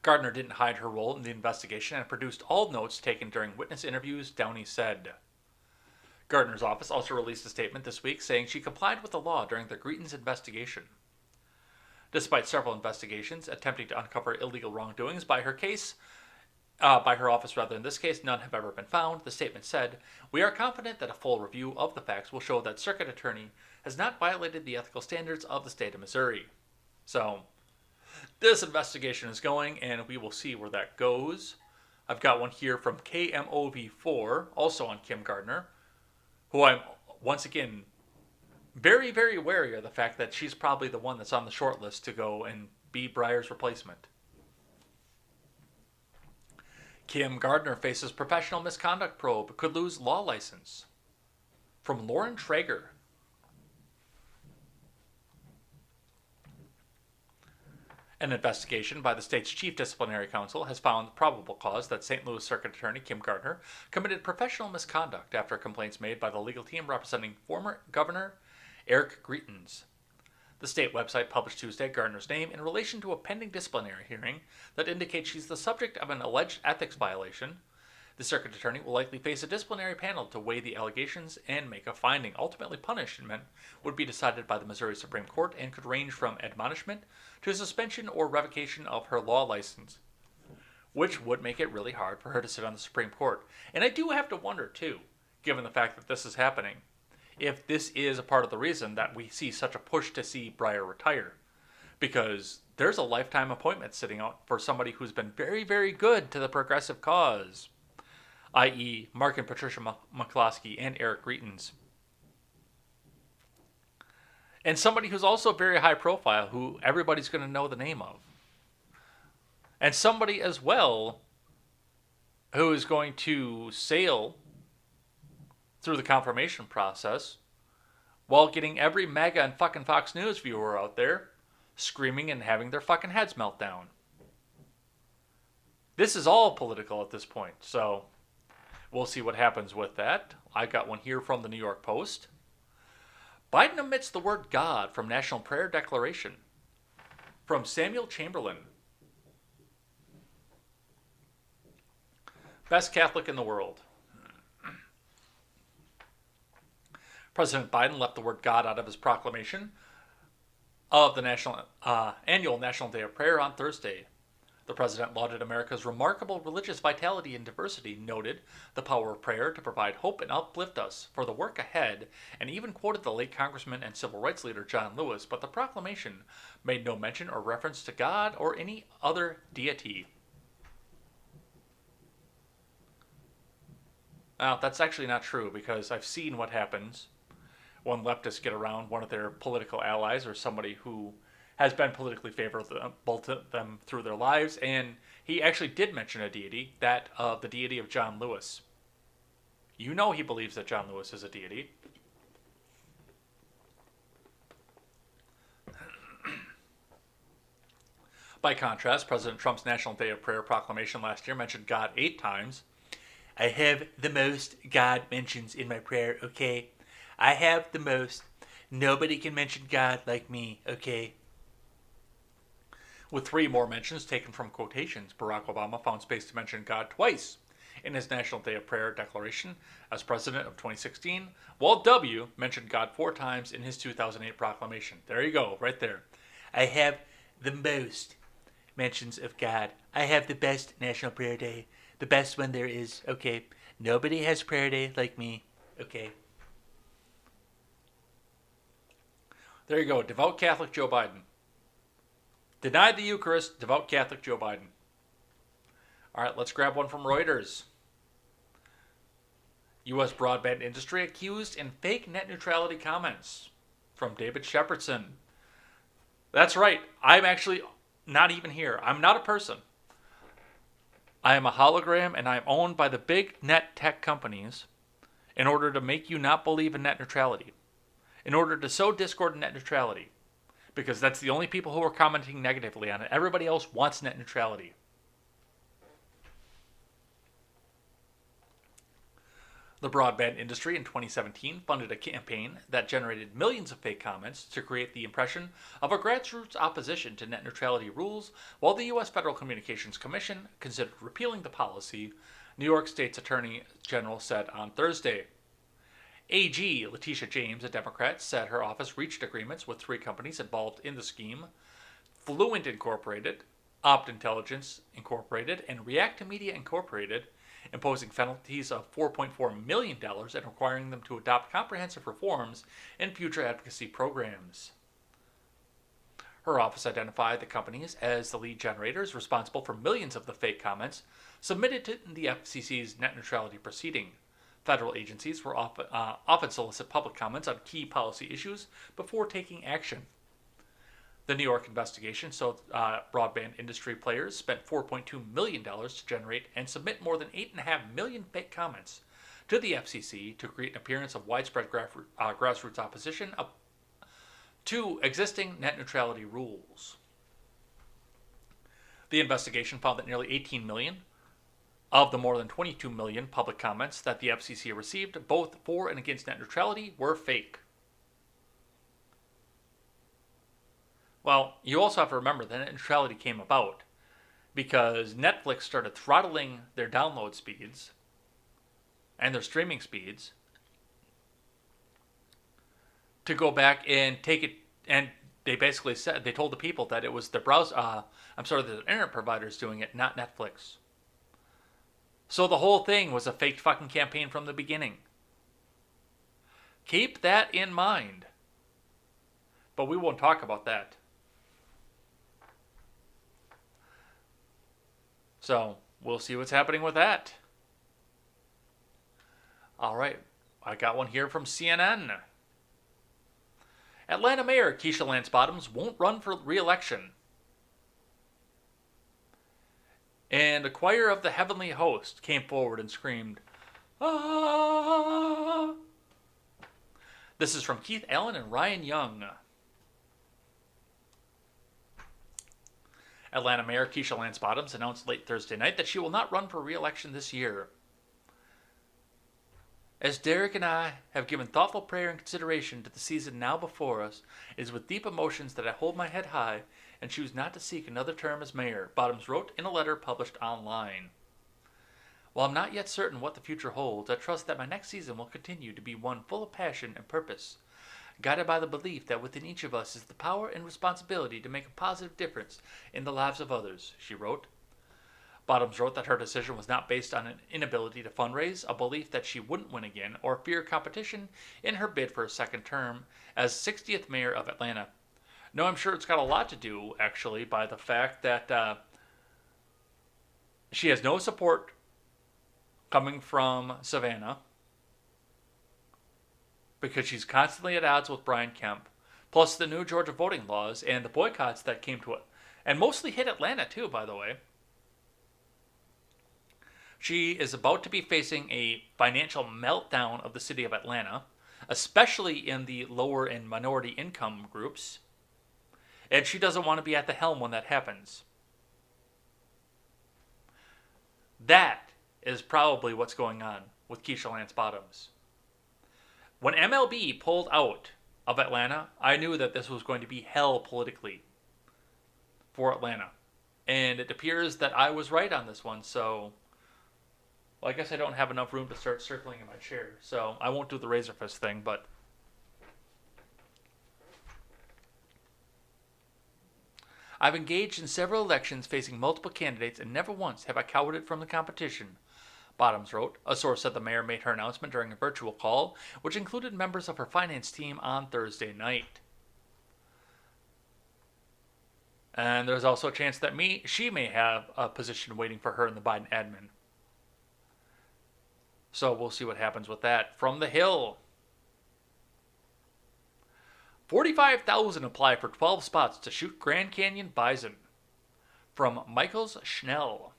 Gardner didn't hide her role in the investigation and produced all notes taken during witness interviews, Downey said. Gardner's office also released a statement this week saying she complied with the law during the Greetons' investigation. Despite several investigations attempting to uncover illegal wrongdoings by her office in this case, none have ever been found, the statement said, "We are confident that a full review of the facts will show that Circuit Attorney has not violated the ethical standards of the state of Missouri." So, this investigation is going, and we will see where that goes. I've got one here from KMOV4, also on Kim Gardner, who I'm, once again, very, very wary of the fact that she's probably the one that's on the short list to go and be Breyer's replacement. Kim Gardner faces professional misconduct probe, could lose law license. From Lauren Traeger. An investigation by the state's Chief Disciplinary Counsel has found probable cause that St. Louis Circuit Attorney Kim Gardner committed professional misconduct after complaints made by the legal team representing former Governor Eric Greitens. The state website published Tuesday Gardner's name in relation to a pending disciplinary hearing that indicates she's the subject of an alleged ethics violation. The circuit attorney will likely face a disciplinary panel to weigh the allegations and make a finding. Ultimately, punishment would be decided by the Missouri Supreme Court and could range from admonishment to suspension or revocation of her law license, which would make it really hard for her to sit on the Supreme Court. And I do have to wonder, too, given the fact that this is happening, if this is a part of the reason that we see such a push to see Breyer retire. Because there's a lifetime appointment sitting out for somebody who's been very, very good to the progressive cause, i.e. Mark and Patricia McCloskey and Eric Greitens. And somebody who's also very high profile, who everybody's going to know the name of. And somebody as well who is going to sail through the confirmation process while getting every MAGA and fucking Fox News viewer out there screaming and having their fucking heads melt down. This is all political at this point, so we'll see what happens with that. I got one here from the New York Post. Biden omits the word God from National Prayer Declaration. From Samuel Chamberlain. Best Catholic in the world. President Biden left the word God out of his proclamation of the annual National Day of Prayer on Thursday. The president lauded America's remarkable religious vitality and diversity, noted the power of prayer to provide hope and uplift us for the work ahead, and even quoted the late Congressman and civil rights leader John Lewis, but the proclamation made no mention or reference to God or any other deity. Now, that's actually not true, because I've seen what happens when leftists get around one of their political allies or somebody who has been politically favorable to them through their lives, and he actually did mention a deity, that of the deity of John Lewis. You know he believes that John Lewis is a deity. By contrast, President Trump's National Day of Prayer proclamation last year mentioned God 8 times. I have the most God mentions in my prayer, okay? I have the most. Nobody can mention God like me, okay? With 3 more mentions taken from quotations, Barack Obama found space to mention God twice in his National Day of Prayer declaration as president of 2016. Walt W. mentioned God 4 times in his 2008 proclamation. There you go, right there. I have the most mentions of God. I have the best National Prayer Day. The best one there is, okay? Nobody has prayer day like me, okay? There you go, devout Catholic Joe Biden. Denied the Eucharist, devout Catholic Joe Biden. All right, let's grab one from Reuters. U.S. broadband industry accused in fake net neutrality comments from David Shepardson. That's right, I'm actually not even here. I'm not a person. I am a hologram, and I am owned by the big net tech companies in order to make you not believe in net neutrality. In order to sow discord in net neutrality. Because that's the only people who are commenting negatively on it. Everybody else wants net neutrality. The broadband industry in 2017 funded a campaign that generated millions of fake comments to create the impression of a grassroots opposition to net neutrality rules, while the U.S. Federal Communications Commission considered repealing the policy, New York State's Attorney General said on Thursday. AG Letitia James, a Democrat, said her office reached agreements with 3 companies involved in the scheme: Fluent Incorporated, Opt Intelligence Incorporated, and React Media Incorporated, imposing penalties of $4.4 million and requiring them to adopt comprehensive reforms in future advocacy programs. Her office identified the companies as the lead generators responsible for millions of the fake comments submitted to the FCC's net neutrality proceeding. Federal agencies were often solicit public comments on key policy issues before taking action. The New York investigation showed broadband industry players spent $4.2 million to generate and submit more than 8.5 million fake comments to the FCC to create an appearance of widespread grassroots opposition to existing net neutrality rules. The investigation found that nearly 18 million of the more than 22 million public comments that the FCC received, both for and against net neutrality, were fake. Well, you also have to remember that net neutrality came about because Netflix started throttling their download speeds and their streaming speeds to go back and take it, and they basically said, they told the people that it was the the internet providers doing it, not Netflix. So the whole thing was a fake fucking campaign from the beginning. Keep that in mind. But we won't talk about that. So, we'll see what's happening with that. Alright, I got one here from CNN. Atlanta Mayor Keisha Lance Bottoms won't run for re-election. And a choir of the heavenly host came forward and screamed, "Ah!" This is from Keith Allen and Ryan Young. Atlanta Mayor Keisha Lance Bottoms announced late Thursday night that she will not run for re-election this year. As Derek and I have given thoughtful prayer and consideration to the season now before us, it is with deep emotions that I hold my head high and choose not to seek another term as mayor, Bottoms wrote in a letter published online. While I'm not yet certain what the future holds, I trust that my next season will continue to be one full of passion and purpose, guided by the belief that within each of us is the power and responsibility to make a positive difference in the lives of others, she wrote. Bottoms wrote that her decision was not based on an inability to fundraise, a belief that she wouldn't win again, or fear competition in her bid for a second term as 60th mayor of Atlanta. No, I'm sure it's got a lot to do, actually, by the fact that she has no support coming from Savannah because she's constantly at odds with Brian Kemp, plus the new Georgia voting laws and the boycotts that came to it, and mostly hit Atlanta too, by the way. She is about to be facing a financial meltdown of the city of Atlanta, especially in the lower and minority income groups, and she doesn't want to be at the helm when that happens. That is probably what's going on with Keisha Lance Bottoms. When MLB pulled out of Atlanta, I knew that this was going to be hell politically for Atlanta. And it appears that I was right on this one, so well, I guess I don't have enough room to start circling in my chair, so I won't do the razor fist thing, but I've engaged in several elections facing multiple candidates and never once have I cowered from the competition, Bottoms wrote. A source said the mayor made her announcement during a virtual call, which included members of her finance team on Thursday night. And there's also a chance that she may have a position waiting for her in the Biden admin. So we'll see what happens with that. From the Hill. 45,000 apply for 12 spots to shoot Grand Canyon bison. From Michaels Schnell.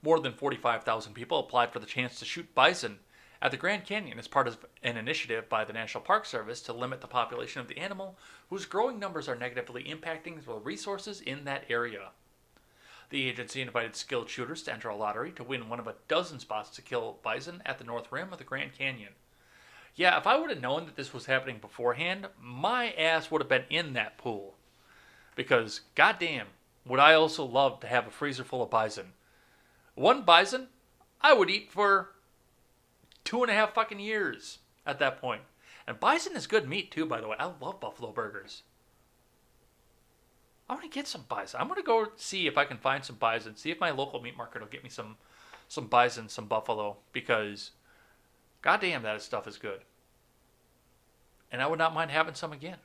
More than 45,000 people applied for the chance to shoot bison at the Grand Canyon as part of an initiative by the National Park Service to limit the population of the animal, whose growing numbers are negatively impacting the resources in that area. The agency invited skilled shooters to enter a lottery to win one of a dozen spots to kill bison at the north rim of the Grand Canyon. Yeah, if I would have known that this was happening beforehand, my ass would have been in that pool. Because, goddamn, would I also love to have a freezer full of bison. One bison, I would eat for 2.5 fucking years at that point. And bison is good meat too, by the way. I love buffalo burgers. I want to get some bison. I'm going to go see if I can find some bison. See if my local meat market will get me some bison, some buffalo. Because, goddamn, that stuff is good. And I would not mind having some again.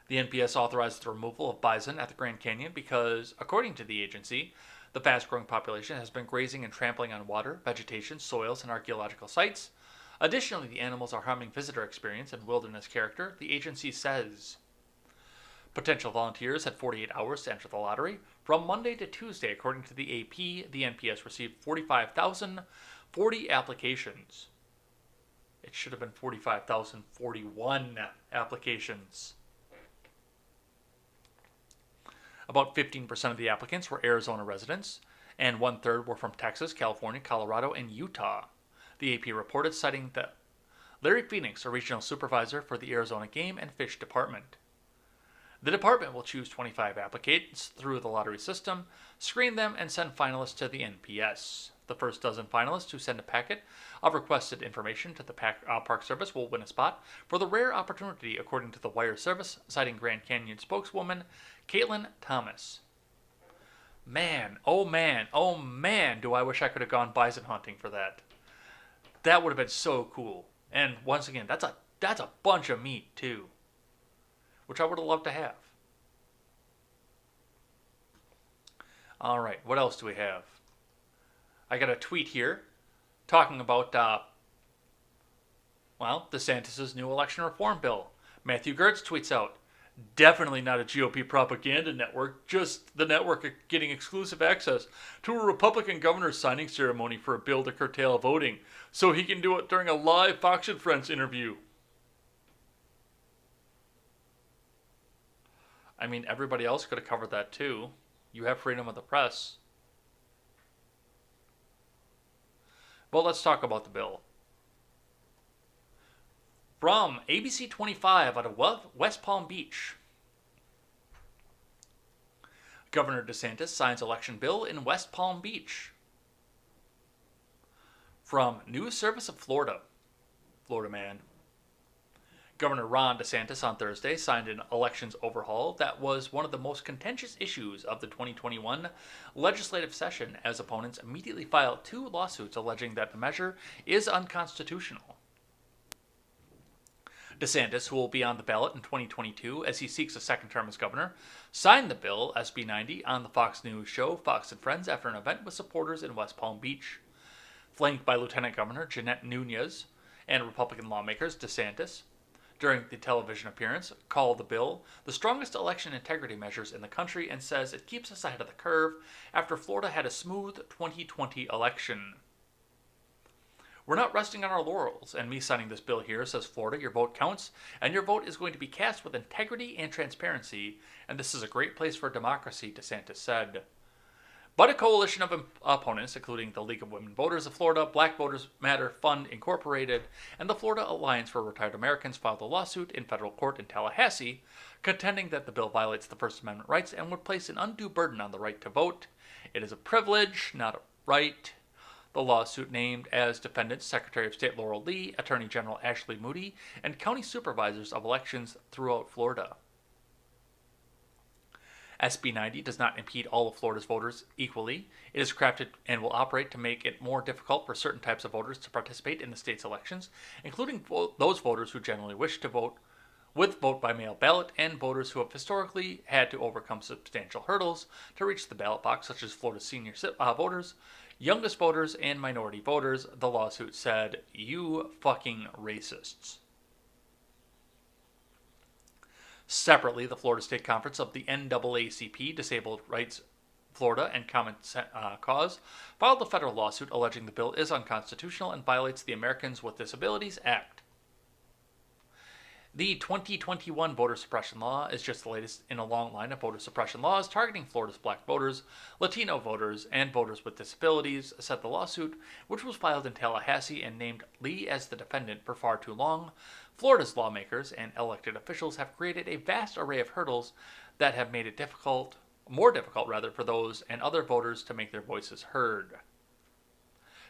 The NPS authorized the removal of bison at the Grand Canyon because, according to the agency, the fast-growing population has been grazing and trampling on water, vegetation, soils, and archaeological sites. Additionally, the animals are harming visitor experience and wilderness character, the agency says. Potential volunteers had 48 hours to enter the lottery. From Monday to Tuesday, according to the AP, the NPS received 45,040 applications. It should have been 45,041 applications. About 15% of the applicants were Arizona residents, and 1/3 were from Texas, California, Colorado, and Utah. The AP reported, citing that Larry Phoenix, a regional supervisor for the Arizona Game and Fish Department. The department will choose 25 applicants through the lottery system, screen them, and send finalists to the NPS. The first dozen finalists who send a packet of requested information to the Park Service will win a spot for the rare opportunity, according to the Wire Service, citing Grand Canyon spokeswoman Caitlin Thomas. Man, oh man, oh man, do I wish I could have gone bison hunting for that. That would have been so cool. And once again, that's a bunch of meat too, which I would have loved to have. All right, what else do we have? I got a tweet here talking about, DeSantis' new election reform bill. Matthew Gertz tweets out, definitely not a GOP propaganda network, just the network getting exclusive access to a Republican governor's signing ceremony for a bill to curtail voting, so he can do it during a live Fox and Friends interview. I mean, everybody else could have covered that too. You have freedom of the press. But let's talk about the bill. From ABC 25 out of West Palm Beach. Governor DeSantis signs election bill in West Palm Beach. From News Service of Florida. Florida man. Governor Ron DeSantis on Thursday signed an elections overhaul that was one of the most contentious issues of the 2021 legislative session, as opponents immediately filed 2 lawsuits alleging that the measure is unconstitutional. DeSantis, who will be on the ballot in 2022 as he seeks a second term as governor, signed the bill, SB 90, on the Fox News show Fox and Friends after an event with supporters in West Palm Beach. Flanked by Lieutenant Governor Jeanette Nunez and Republican lawmakers, DeSantis during the television appearance, called the bill the strongest election integrity measures in the country and says it keeps us ahead of the curve after Florida had a smooth 2020 election. We're not resting on our laurels, and me signing this bill here says, Florida, your vote counts, and your vote is going to be cast with integrity and transparency, and this is a great place for democracy, DeSantis said. But a coalition of opponents, including the League of Women Voters of Florida, Black Voters Matter Fund Incorporated, and the Florida Alliance for Retired Americans, filed a lawsuit in federal court in Tallahassee, contending that the bill violates the First Amendment rights and would place an undue burden on the right to vote. It is a privilege, not a right. The lawsuit named as defendants Secretary of State Laurel Lee, Attorney General Ashley Moody, and county supervisors of elections throughout Florida. SB 90 does not impede all of Florida's voters equally. It is crafted and will operate to make it more difficult for certain types of voters to participate in the state's elections, including those voters who generally wish to vote with vote-by-mail ballot and voters who have historically had to overcome substantial hurdles to reach the ballot box, such as Florida's senior voters, youngest voters, and minority voters. The lawsuit said, "You fucking racists." Separately, the Florida State Conference of the NAACP, Disabled Rights Florida, and Common Cause filed a federal lawsuit alleging the bill is unconstitutional and violates the Americans with Disabilities Act. The 2021 voter suppression law is just the latest in a long line of voter suppression laws targeting Florida's black voters, Latino voters, and voters with disabilities, said the lawsuit, which was filed in Tallahassee and named Lee as the defendant for far too long. Florida's lawmakers and elected officials have created a vast array of hurdles that have made it more difficult for those and other voters to make their voices heard.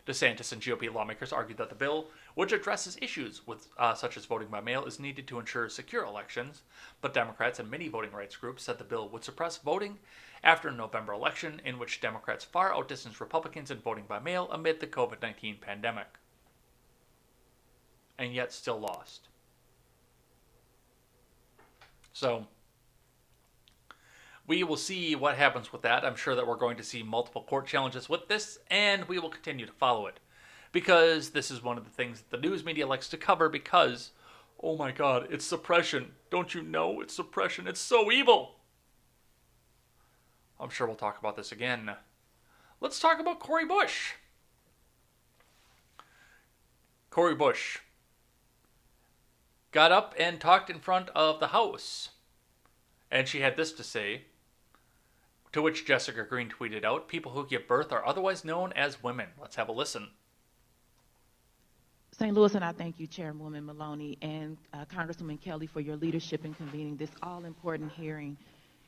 DeSantis and GOP lawmakers argued that the bill, which addresses issues with such as voting by mail, is needed to ensure secure elections, but Democrats and many voting rights groups said the bill would suppress voting after a November election in which Democrats far outdistanced Republicans in voting by mail amid the COVID-19 pandemic, and yet still lost. So, we will see what happens with that. I'm sure that we're going to see multiple court challenges with this, and we will continue to follow it. Because this is one of the things that the news media likes to cover because, oh my God, it's suppression. Don't you know it's suppression? It's so evil. I'm sure we'll talk about this again. Let's talk about Cori Bush. Cori Bush got up and talked in front of the House. And she had this to say, to which Jessica Green tweeted out, "People who give birth are otherwise known as women." Let's have a listen. St. Louis, and I thank you, Chairwoman Maloney and Congresswoman Kelly, for your leadership in convening this all-important hearing.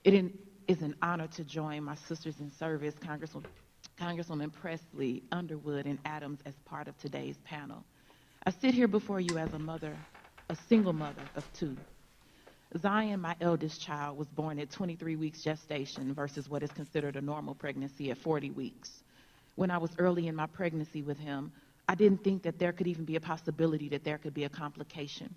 It is an honor to join my sisters in service, Congresswoman Presley, Underwood, and Adams, as part of today's panel. I sit here before you as a mother, a single mother of two. Zion, my eldest child, was born at 23 weeks gestation versus what is considered a normal pregnancy at 40 weeks. When I was early in my pregnancy with him, I didn't think that there could even be a possibility that there could be a complication.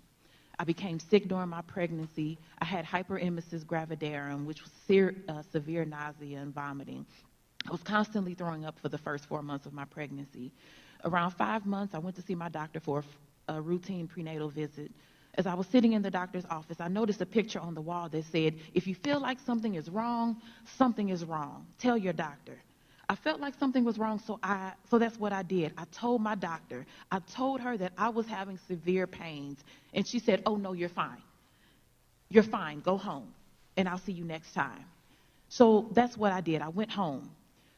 I became sick during my pregnancy. I had hyperemesis gravidarum, which was severe nausea and vomiting. I was constantly throwing up for the first 4 months of my pregnancy. Around 5 months, I went to see my doctor for a routine prenatal visit. As I was sitting in the doctor's office, I noticed a picture on the wall that said, "If you feel like something is wrong, something is wrong. Tell your doctor." I felt like something was wrong, so that's what I did. I told my doctor. I told her that I was having severe pains, and she said, "Oh, no, you're fine. You're fine. Go home, and I'll see you next time." So that's what I did. I went home.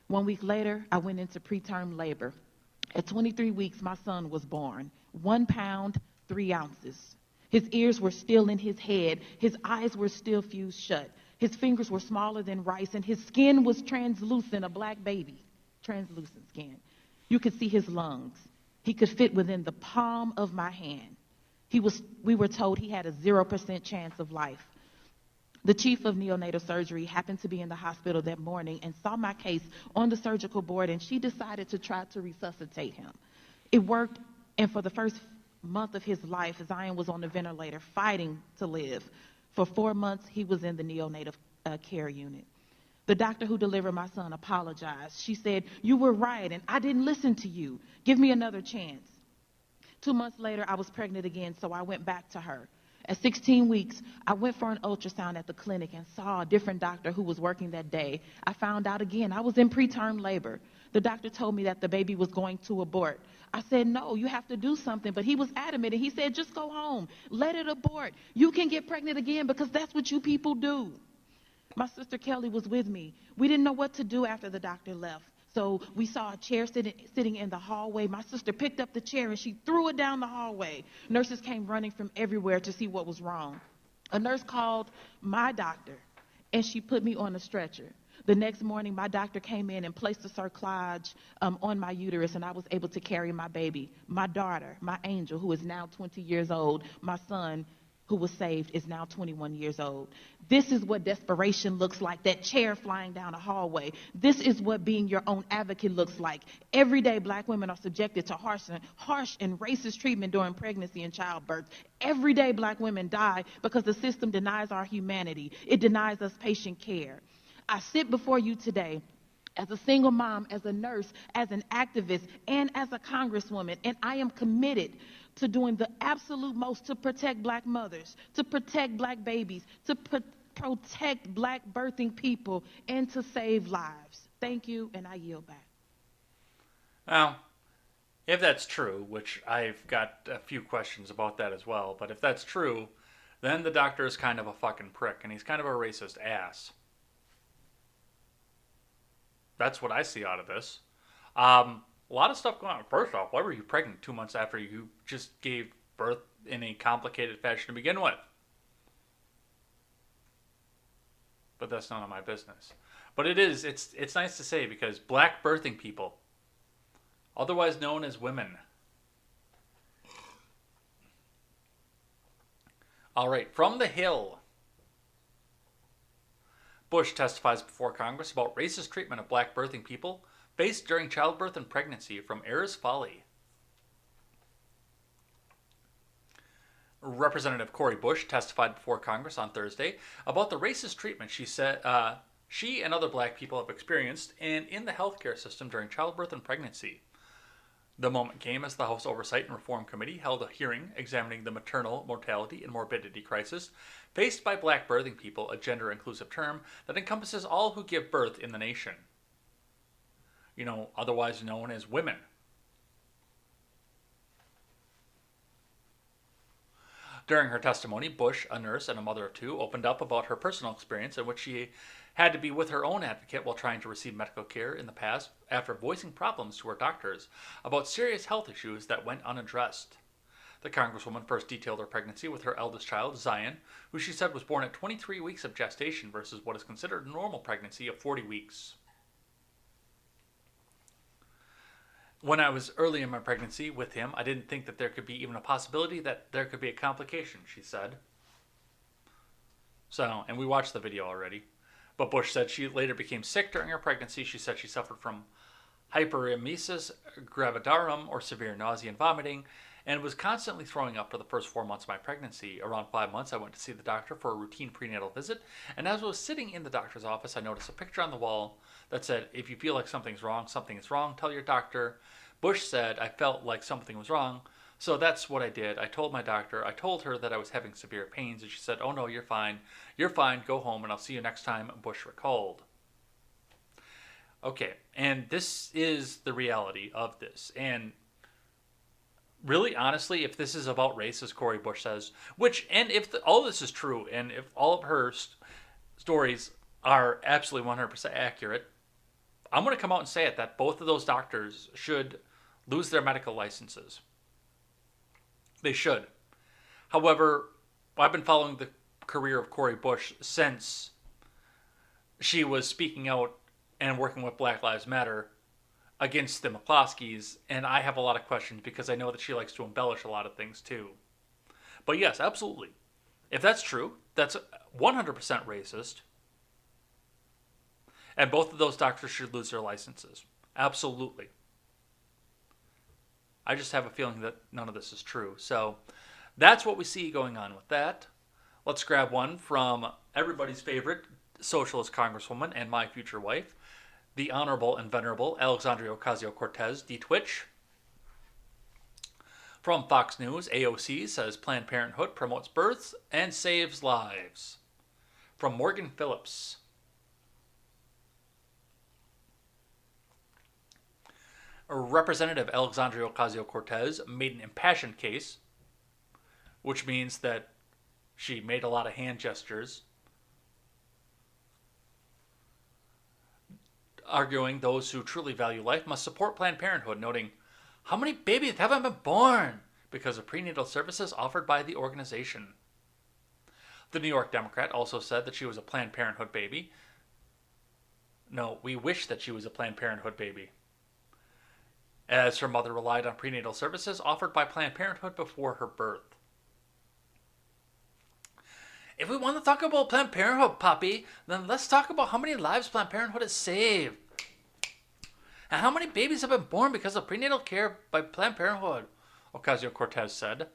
1 week later, I went into preterm labor. At 23 weeks, my son was born, 1 pound, 3 ounces. His ears were still in his head. His eyes were still fused shut. His fingers were smaller than rice, and his skin was translucent, a black baby, translucent skin. You could see his lungs. He could fit within the palm of my hand. We were told he had a 0% chance of life. The chief of neonatal surgery happened to be in the hospital that morning and saw my case on the surgical board, and she decided to try to resuscitate him. It worked, and for the first month of his life, Zion was on the ventilator fighting to live. For 4 months, he was in the neonatal care unit. The doctor who delivered my son apologized. She said, "You were right, and I didn't listen to you. Give me another chance." 2 months later, I was pregnant again, so I went back to her. At 16 weeks, I went for an ultrasound at the clinic and saw a different doctor who was working that day. I found out again I was in preterm labor. The doctor told me that the baby was going to abort. I said, no, you have to do something. But he was adamant, and he said, just go home. Let it abort. You can get pregnant again because that's what you people do. My sister Kelly was with me. We didn't know what to do after the doctor left. So we saw a chair sitting in the hallway. My sister picked up the chair and she threw it down the hallway. Nurses came running from everywhere to see what was wrong. A nurse called my doctor and she put me on a stretcher. The next morning, my doctor came in and placed a cerclage on my uterus, and I was able to carry my baby. My daughter, my angel, who is now 20 years old, my son, who was saved, is now 21 years old. This is what desperation looks like, that chair flying down a hallway. This is what being your own advocate looks like. Every day, black women are subjected to harsh and racist treatment during pregnancy and childbirth. Every day, black women die because the system denies our humanity. It denies us patient care. I sit before you today as a single mom, as a nurse, as an activist, and as a congresswoman, and I am committed to doing the absolute most to protect black mothers, to protect black babies, to protect black birthing people, and to save lives. Thank you, and I yield back. Well, if that's true, which I've got a few questions about that as well, but if that's true, then the doctor is kind of a fucking prick, and he's kind of a racist ass. That's what I see out of this. A lot of stuff going on. First off, why were you pregnant 2 months after you just gave birth in a complicated fashion to begin with? But that's none of my business. But it's nice to say because black birthing people, otherwise known as women. All right, from the Hill. Bush testifies before Congress about racist treatment of black birthing people faced during childbirth and pregnancy from Ayers Folly. Representative Cori Bush testified before Congress on Thursday about the racist treatment she said she and other black people have experienced and in the healthcare system during childbirth and pregnancy. The moment came as the House Oversight and Reform Committee held a hearing examining the maternal mortality and morbidity crisis faced by black birthing people, a gender-inclusive term that encompasses all who give birth in the nation. Otherwise known as women. During her testimony, Bush, a nurse and a mother of two, opened up about her personal experience in which she had to be with her own advocate while trying to receive medical care in the past after voicing problems to her doctors about serious health issues that went unaddressed. The Congresswoman first detailed her pregnancy with her eldest child, Zion, who she said was born at 23 weeks of gestation versus what is considered a normal pregnancy of 40 weeks. When I was early in my pregnancy with him, I didn't think that there could be even a possibility that there could be a complication, she said. And we watched the video already. But Bush said she later became sick during her pregnancy. She said she suffered from hyperemesis gravidarum, or severe nausea and vomiting, and was constantly throwing up for the first 4 months of my pregnancy. Around 5 months, I went to see the doctor for a routine prenatal visit, and as I was sitting in the doctor's office, I noticed a picture on the wall that said, "If you feel like something is wrong, tell your doctor." Bush said, "I felt like something was wrong, so that's what I did. I told my doctor, I told her that I was having severe pains, and she said, 'Oh no, you're fine, go home, and I'll see you next time,'" Bush recalled. Okay, and this is the reality of this, and really, honestly, if this is about race, as Cori Bush says, and if all this is true, and if all of her stories are absolutely 100% accurate, I'm going to come out and say it, that both of those doctors should lose their medical licenses. They should. However, I've been following the career of Cori Bush since she was speaking out and working with Black Lives Matter against the McCloskeys, and I have a lot of questions because I know that she likes to embellish a lot of things too. But yes, absolutely. If that's true, that's 100% racist. And both of those doctors should lose their licenses. Absolutely. I just have a feeling that none of this is true. So that's what we see going on with that. Let's grab one from everybody's favorite socialist congresswoman and my future wife, the Honorable and Venerable Alexandria Ocasio-Cortez, D-Twitch. From Fox News, AOC says Planned Parenthood promotes births and saves lives. From Morgan Phillips. Representative Alexandria Ocasio-Cortez made an impassioned case, which means that she made a lot of hand gestures, arguing those who truly value life must support Planned Parenthood, noting, how many babies haven't been born because of prenatal services offered by the organization? The New York Democrat also said that she was a Planned Parenthood baby. No, we wish that she was a Planned Parenthood baby, as her mother relied on prenatal services offered by Planned Parenthood before her birth. If we want to talk about Planned Parenthood, Poppy, then let's talk about how many lives Planned Parenthood has saved. And how many babies have been born because of prenatal care by Planned Parenthood, Ocasio-Cortez said.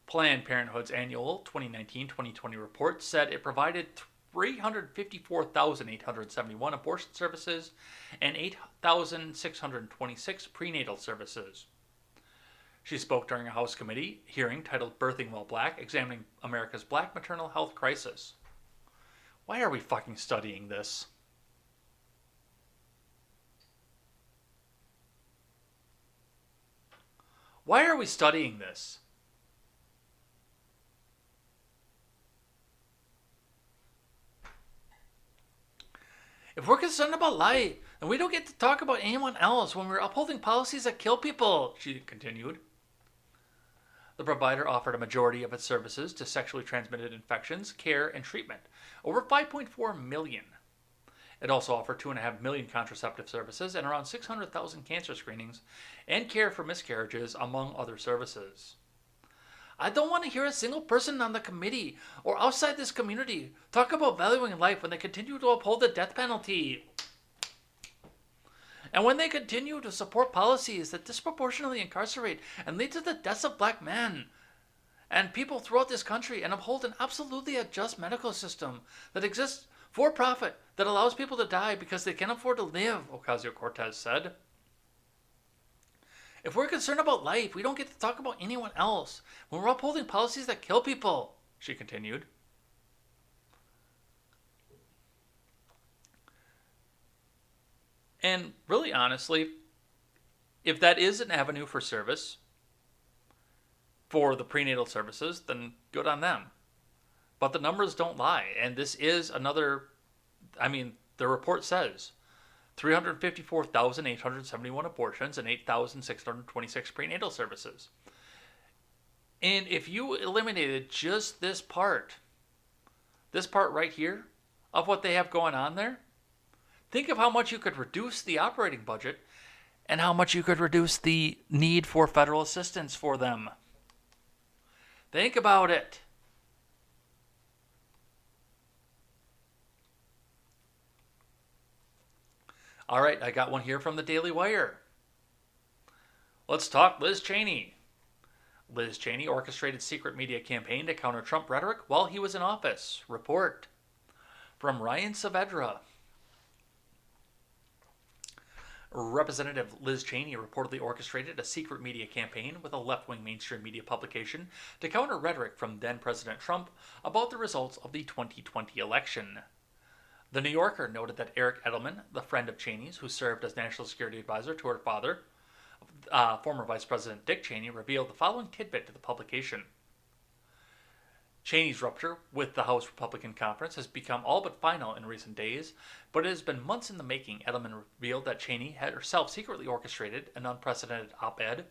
Planned Parenthood's annual 2019-2020 report said it provided 354,871 abortion services and 8,626 prenatal services. She spoke during a House committee hearing titled Birthing While Black, examining America's black maternal health crisis. Why are we fucking studying this? Why are we studying this? If we're concerned about life, then we don't get to talk about anyone else when we're upholding policies that kill people, she continued. The provider offered a majority of its services to sexually transmitted infections, care, and treatment, over 5.4 million. It also offered 2.5 million contraceptive services and around 600,000 cancer screenings and care for miscarriages, among other services. I don't want to hear a single person on the committee or outside this community talk about valuing life when they continue to uphold the death penalty. And when they continue to support policies that disproportionately incarcerate and lead to the deaths of black men and people throughout this country, and uphold an absolutely unjust medical system that exists for profit that allows people to die because they can't afford to live, Ocasio-Cortez said. If we're concerned about life, we don't get to talk about anyone else when we're upholding policies that kill people, she continued. And really, honestly, if that is an avenue for service for the prenatal services, then good on them. But the numbers don't lie. And this is another, the report says 354,871 abortions and 8,626 prenatal services. And if you eliminated just this part right here of what they have going on there, think of how much you could reduce the operating budget and how much you could reduce the need for federal assistance for them. Think about it. All right, I got one here from the Daily Wire. Let's talk Liz Cheney. Liz Cheney orchestrated secret media campaign to counter Trump rhetoric while he was in office. Report from Ryan Saavedra. Representative Liz Cheney reportedly orchestrated a secret media campaign with a left-wing mainstream media publication to counter rhetoric from then-President Trump about the results of the 2020 election. The New Yorker noted that Eric Edelman, the friend of Cheney's who served as national security advisor to her father, former Vice President Dick Cheney, revealed the following tidbit to the publication. Cheney's rupture with the House Republican Conference has become all but final in recent days, but it has been months in the making. Edelman revealed that Cheney had herself secretly orchestrated an unprecedented op-ed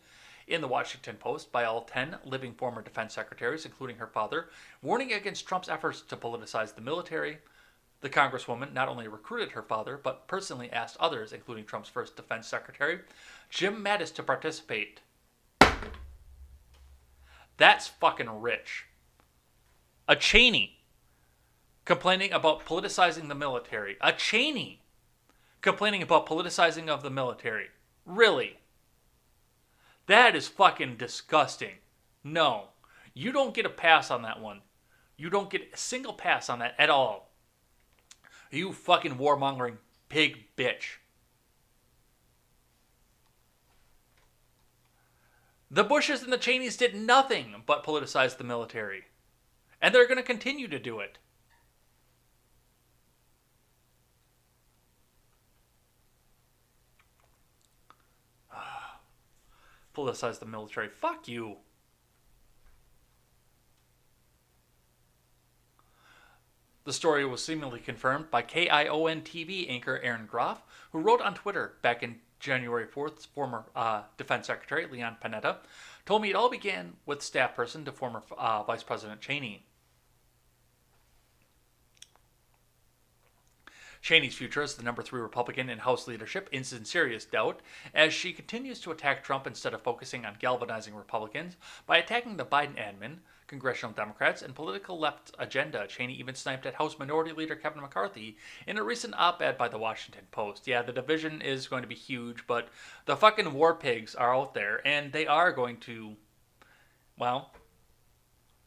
in the Washington Post by all 10 living former defense secretaries, including her father, warning against Trump's efforts to politicize the military. The Congresswoman not only recruited her father, but personally asked others, including Trump's first defense secretary, Jim Mattis, to participate. That's fucking rich. A Cheney complaining about politicizing the military. A Cheney complaining about politicizing of the military. Really? That is fucking disgusting. No. You don't get a pass on that one. You don't get a single pass on that at all. You fucking warmongering pig bitch. The Bushes and the Cheneys did nothing but politicize the military. And they're going to continue to do it. Politicize the military. Fuck you. The story was seemingly confirmed by KION TV anchor Aaron Groff, who wrote on Twitter back in January 4th, former Defense Secretary Leon Panetta told me it all began with staff person to former Vice President Cheney. Cheney's future as the number 3 Republican in House leadership is in serious doubt as she continues to attack Trump instead of focusing on galvanizing Republicans by attacking the Biden admin, congressional Democrats, and political left agenda. Cheney even sniped at House Minority Leader Kevin McCarthy in a recent op-ed by the Washington Post. Yeah, the division is going to be huge, but the fucking war pigs are out there, and they are going to, well,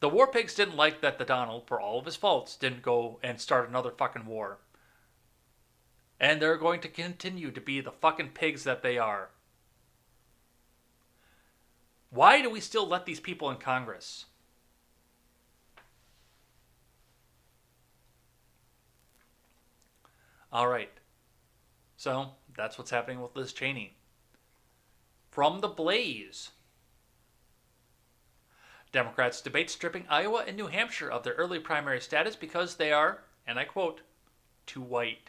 the war pigs didn't like that the Donald, for all of his faults, didn't go and start another fucking war. And they're going to continue to be the fucking pigs that they are. Why do we still let these people in Congress? All right. So, that's what's happening with Liz Cheney. From the Blaze. Democrats debate stripping Iowa and New Hampshire of their early primary status because they are, and I quote, too white.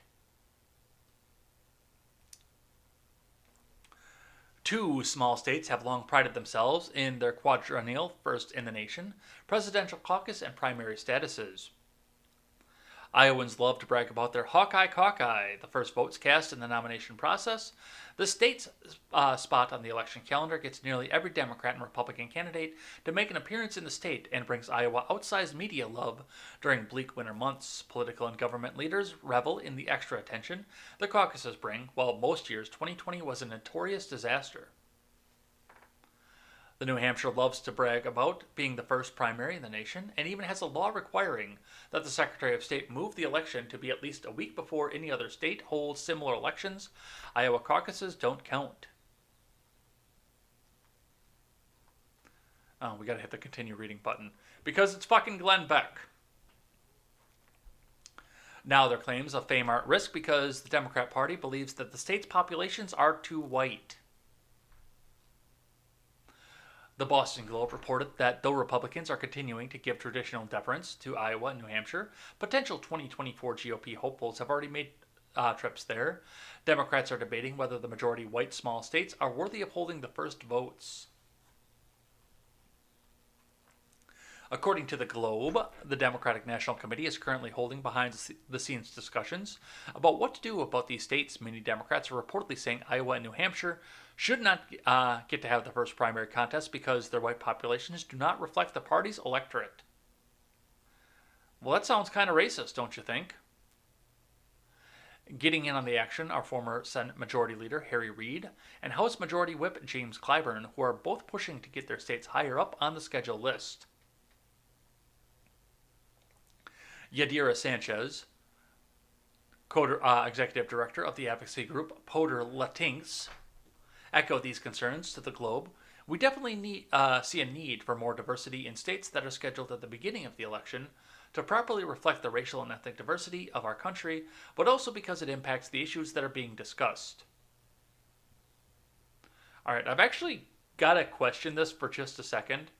Two small states have long prided themselves in their quadrennial first in the nation presidential caucus and primary statuses. Iowans love to brag about their Hawkeye Caucus, the first votes cast in the nomination process. The state's spot on the election calendar gets nearly every Democrat and Republican candidate to make an appearance in the state and brings Iowa outsized media love during bleak winter months. Political and government leaders revel in the extra attention the caucuses bring, while most years 2020 was a notorious disaster. The New Hampshire loves to brag about being the first primary in the nation and even has a law requiring that the Secretary of State move the election to be at least a week before any other state holds similar elections. Iowa caucuses don't count. Oh, we gotta hit the continue reading button because it's fucking Glenn Beck. Now their claims of fame are at risk because the Democrat Party believes that the state's populations are too white. The Boston Globe reported that though Republicans are continuing to give traditional deference to Iowa and New Hampshire, potential 2024 GOP hopefuls have already made trips there. Democrats are debating whether the majority white small states are worthy of holding the first votes. According to the Globe, the Democratic National Committee is currently holding behind-the-scenes discussions about what to do about these states. Many Democrats are reportedly saying Iowa and New Hampshire should not get to have the first primary contest because their white populations do not reflect the party's electorate. Well, that sounds kind of racist, don't you think? Getting in on the action are former Senate Majority Leader Harry Reid and House Majority Whip James Clyburn, who are both pushing to get their states higher up on the schedule list. Yadira Sanchez, executive director of the advocacy group Poder Latinx, echoed these concerns to the Globe. We definitely see a need for more diversity in states that are scheduled at the beginning of the election to properly reflect the racial and ethnic diversity of our country, but also because it impacts the issues that are being discussed. All right, I've actually got to question this for just a second,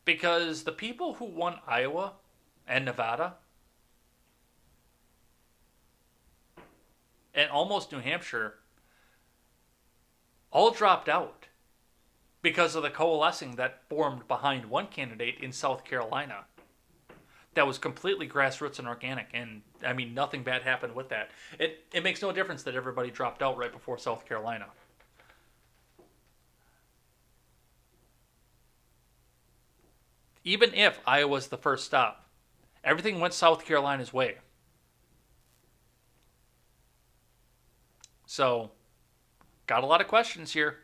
because the people who won Iowa and Nevada and almost New Hampshire all dropped out because of the coalescing that formed behind one candidate in South Carolina that was completely grassroots and organic, and I mean nothing bad happened with that. It makes no difference that everybody dropped out right before South Carolina. Even if Iowa's the first stop, everything went South Carolina's way. So, got a lot of questions here,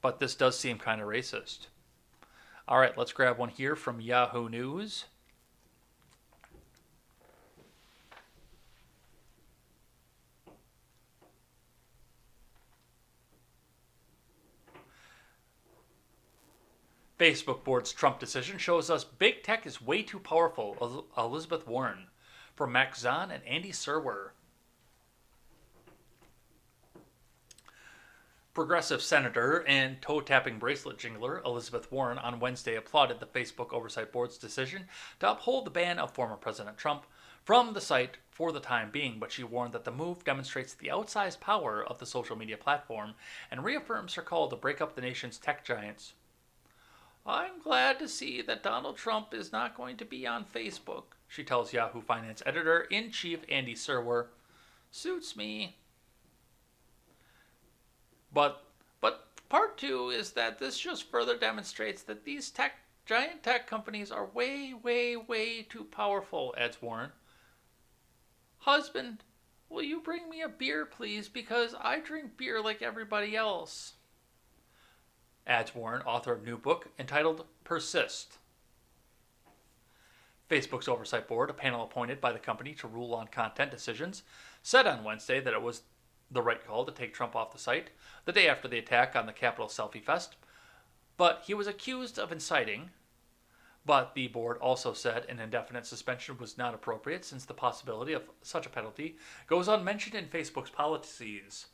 but this does seem kind of racist. All right, let's grab one here from Yahoo News. Facebook board's Trump decision shows us big tech is way too powerful. Elizabeth Warren. From Max Zahn and Andy Serwer. Progressive senator and toe-tapping bracelet jingler Elizabeth Warren on Wednesday applauded the Facebook Oversight Board's decision to uphold the ban of former President Trump from the site for the time being, but she warned that the move demonstrates the outsized power of the social media platform and reaffirms her call to break up the nation's tech giants. I'm glad to see that Donald Trump is not going to be on Facebook, she tells Yahoo Finance editor-in-chief Andy Serwer. Suits me. But part two is that this just further demonstrates that these giant tech companies are way, way, way too powerful, adds Warren. Husband, will you bring me a beer, please, because I drink beer like everybody else, adds Warren, author of a new book entitled Persist. Facebook's Oversight Board, a panel appointed by the company to rule on content decisions, said on Wednesday that it was the right call to take Trump off the site the day after the attack on the Capitol Selfie Fest, but he was accused of inciting. But the board also said an indefinite suspension was not appropriate since the possibility of such a penalty goes unmentioned in Facebook's policies.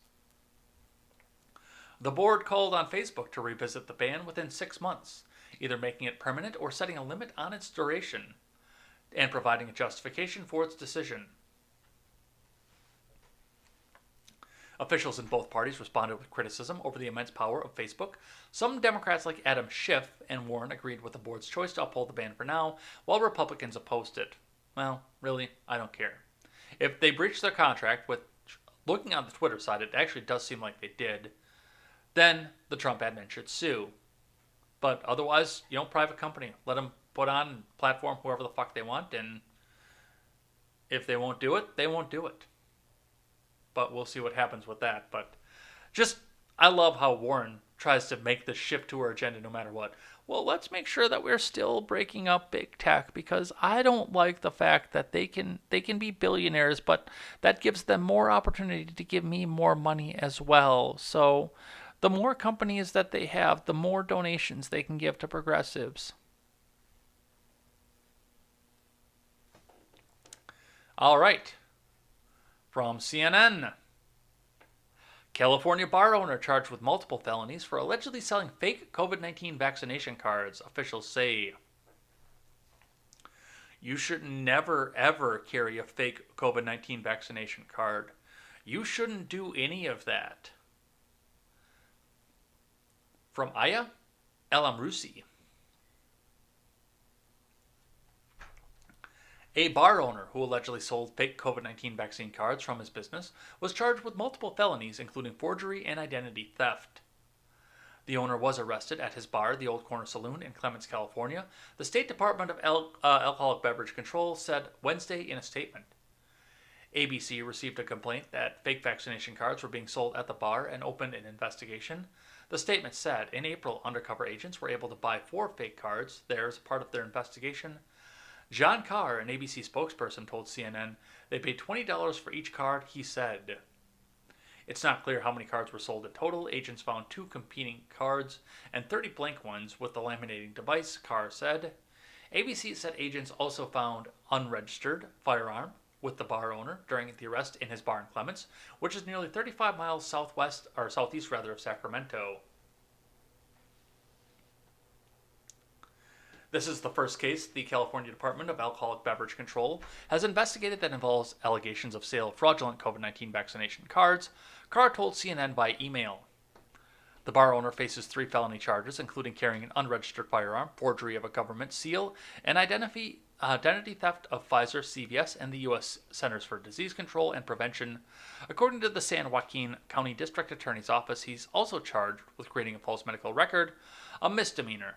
The board called on Facebook to revisit the ban within 6 months, either making it permanent or setting a limit on its duration, and providing a justification for its decision. Officials in both parties responded with criticism over the immense power of Facebook. Some Democrats like Adam Schiff and Warren agreed with the board's choice to uphold the ban for now, while Republicans opposed it. Well, really, I don't care. If they breached their contract, with looking on the Twitter side, it actually does seem like they did, then the Trump admin should sue. But otherwise, private company. Let them put on platform whoever the fuck they want, and if they won't do it, they won't do it. But we'll see what happens with that. But I love how Warren tries to make the shift to her agenda no matter what. Well, let's make sure that we're still breaking up big tech, because I don't like the fact that they can be billionaires, but that gives them more opportunity to give me more money as well. So the more companies that they have, the more donations they can give to progressives. All right. From CNN. California bar owner charged with multiple felonies for allegedly selling fake COVID-19 vaccination cards, officials say. You should never, ever carry a fake COVID-19 vaccination card. You shouldn't do any of that. From Aya El-Amrousi. A bar owner who allegedly sold fake COVID-19 vaccine cards from his business was charged with multiple felonies, including forgery and identity theft. The owner was arrested at his bar, the Old Corner Saloon in Clements, California, the State Department of Alcoholic Beverage Control said Wednesday in a statement. ABC received a complaint that fake vaccination cards were being sold at the bar and opened an investigation. The statement said in April, undercover agents were able to buy 4 fake cards there as part of their investigation. John Carr, an ABC spokesperson, told CNN they paid $20 for each card, he said. It's not clear how many cards were sold in total. Agents found 2 competing cards and 30 blank ones with the laminating device, Carr said. ABC said agents also found unregistered firearm with the bar owner during the arrest in his bar in Clements, which is nearly 35 miles southeast of Sacramento. This is the first case the California Department of Alcoholic Beverage Control has investigated that involves allegations of sale of fraudulent COVID-19 vaccination cards, Carr told CNN by email. The bar owner faces 3 felony charges, including carrying an unregistered firearm, forgery of a government seal, and identity theft of Pfizer, CVS, and the U.S. Centers for Disease Control and Prevention. According to the San Joaquin County District Attorney's Office, he's also charged with creating a false medical record, a misdemeanor.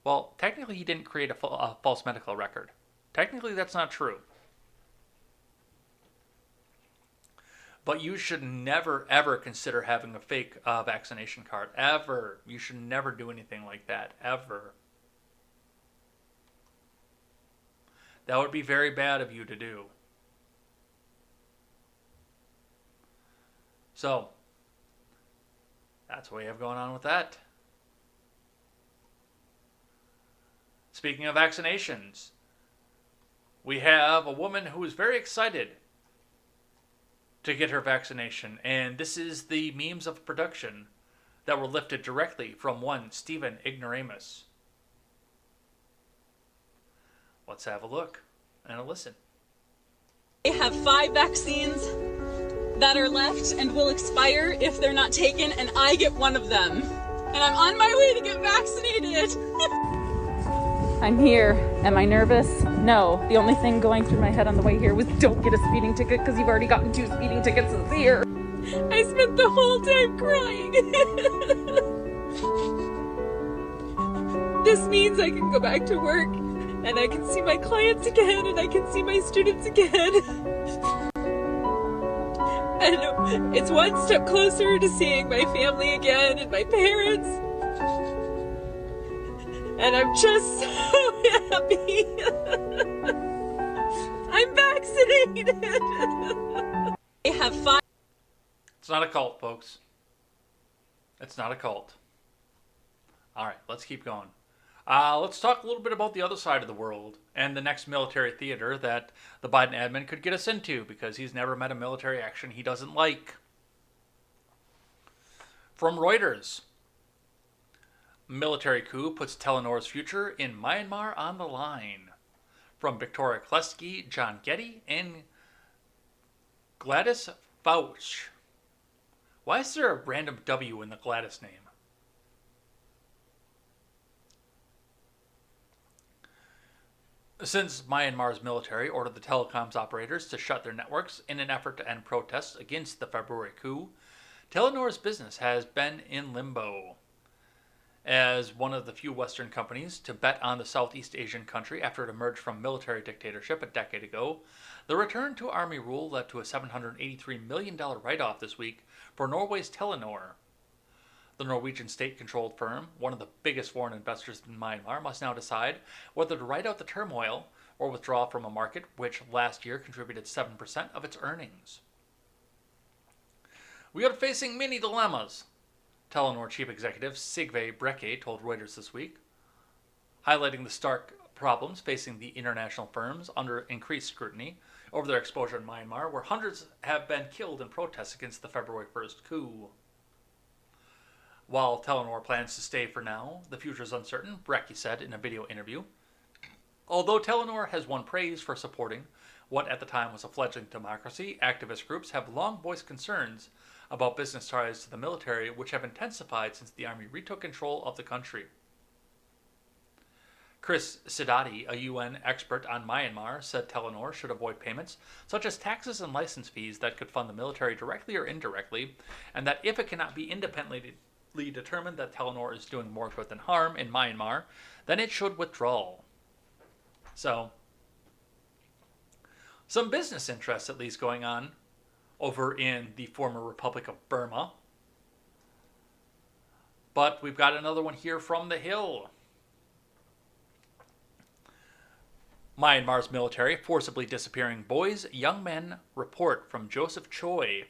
Well, technically he didn't create a false medical record. Technically that's not true. But you should never, ever consider having a fake vaccination card. Ever. You should never do anything like that. Ever. That would be very bad of you to do. So, that's what we have going on with that. Speaking of vaccinations, we have a woman who is very excited to get her vaccination, and this is the memes of production that were lifted directly from one Stephen Ignoramus. Let's have a look and a listen. They have 5 vaccines that are left and will expire if they're not taken, and I get one of them. And I'm on my way to get vaccinated. I'm here. Am I nervous? No. The only thing going through my head on the way here was don't get a speeding ticket because you've already gotten 2 speeding tickets this year. I spent the whole time crying. This means I can go back to work and I can see my clients again and I can see my students again. And it's one step closer to seeing my family again and my parents. And I'm just so happy. I'm vaccinated. I have 5. It's not a cult, folks. It's not a cult. All right, let's keep going. Let's talk a little bit about the other side of the world and the next military theater that the Biden admin could get us into, because he's never met a military action he doesn't like. From Reuters, military coup puts Telenor's future in Myanmar on the line. From Victoria Kleski, John Getty, and Gladys Fauch. Why is there a random W in the Gladys name? Since Myanmar's military ordered the telecoms operators to shut their networks in an effort to end protests against the February coup, Telenor's business has been in limbo. As one of the few Western companies to bet on the Southeast Asian country after it emerged from military dictatorship a decade ago, the return to army rule led to a $783 million write-off this week for Norway's Telenor. The Norwegian state-controlled firm, one of the biggest foreign investors in Myanmar, must now decide whether to ride out the turmoil or withdraw from a market which last year contributed 7% of its earnings. We are facing many dilemmas, Telenor chief executive Sigve Brekke told Reuters this week, highlighting the stark problems facing the international firms under increased scrutiny over their exposure in Myanmar, where hundreds have been killed in protests against the February 1st coup. While Telenor plans to stay for now, the future is uncertain, Brekke said in a video interview. Although Telenor has won praise for supporting what at the time was a fledgling democracy, activist groups have long voiced concerns about business ties to the military, which have intensified since the army retook control of the country. Chris Sidati, a UN expert on Myanmar, said Telenor should avoid payments such as taxes and license fees that could fund the military directly or indirectly, and that if it cannot be independently determined that Telenor is doing more good than harm in Myanmar, then it should withdraw. So, some business interests at least going on over in the former Republic of Burma. But we've got another one here from the Hill. Myanmar's military forcibly disappearing boys, young men, report from Joseph Choi.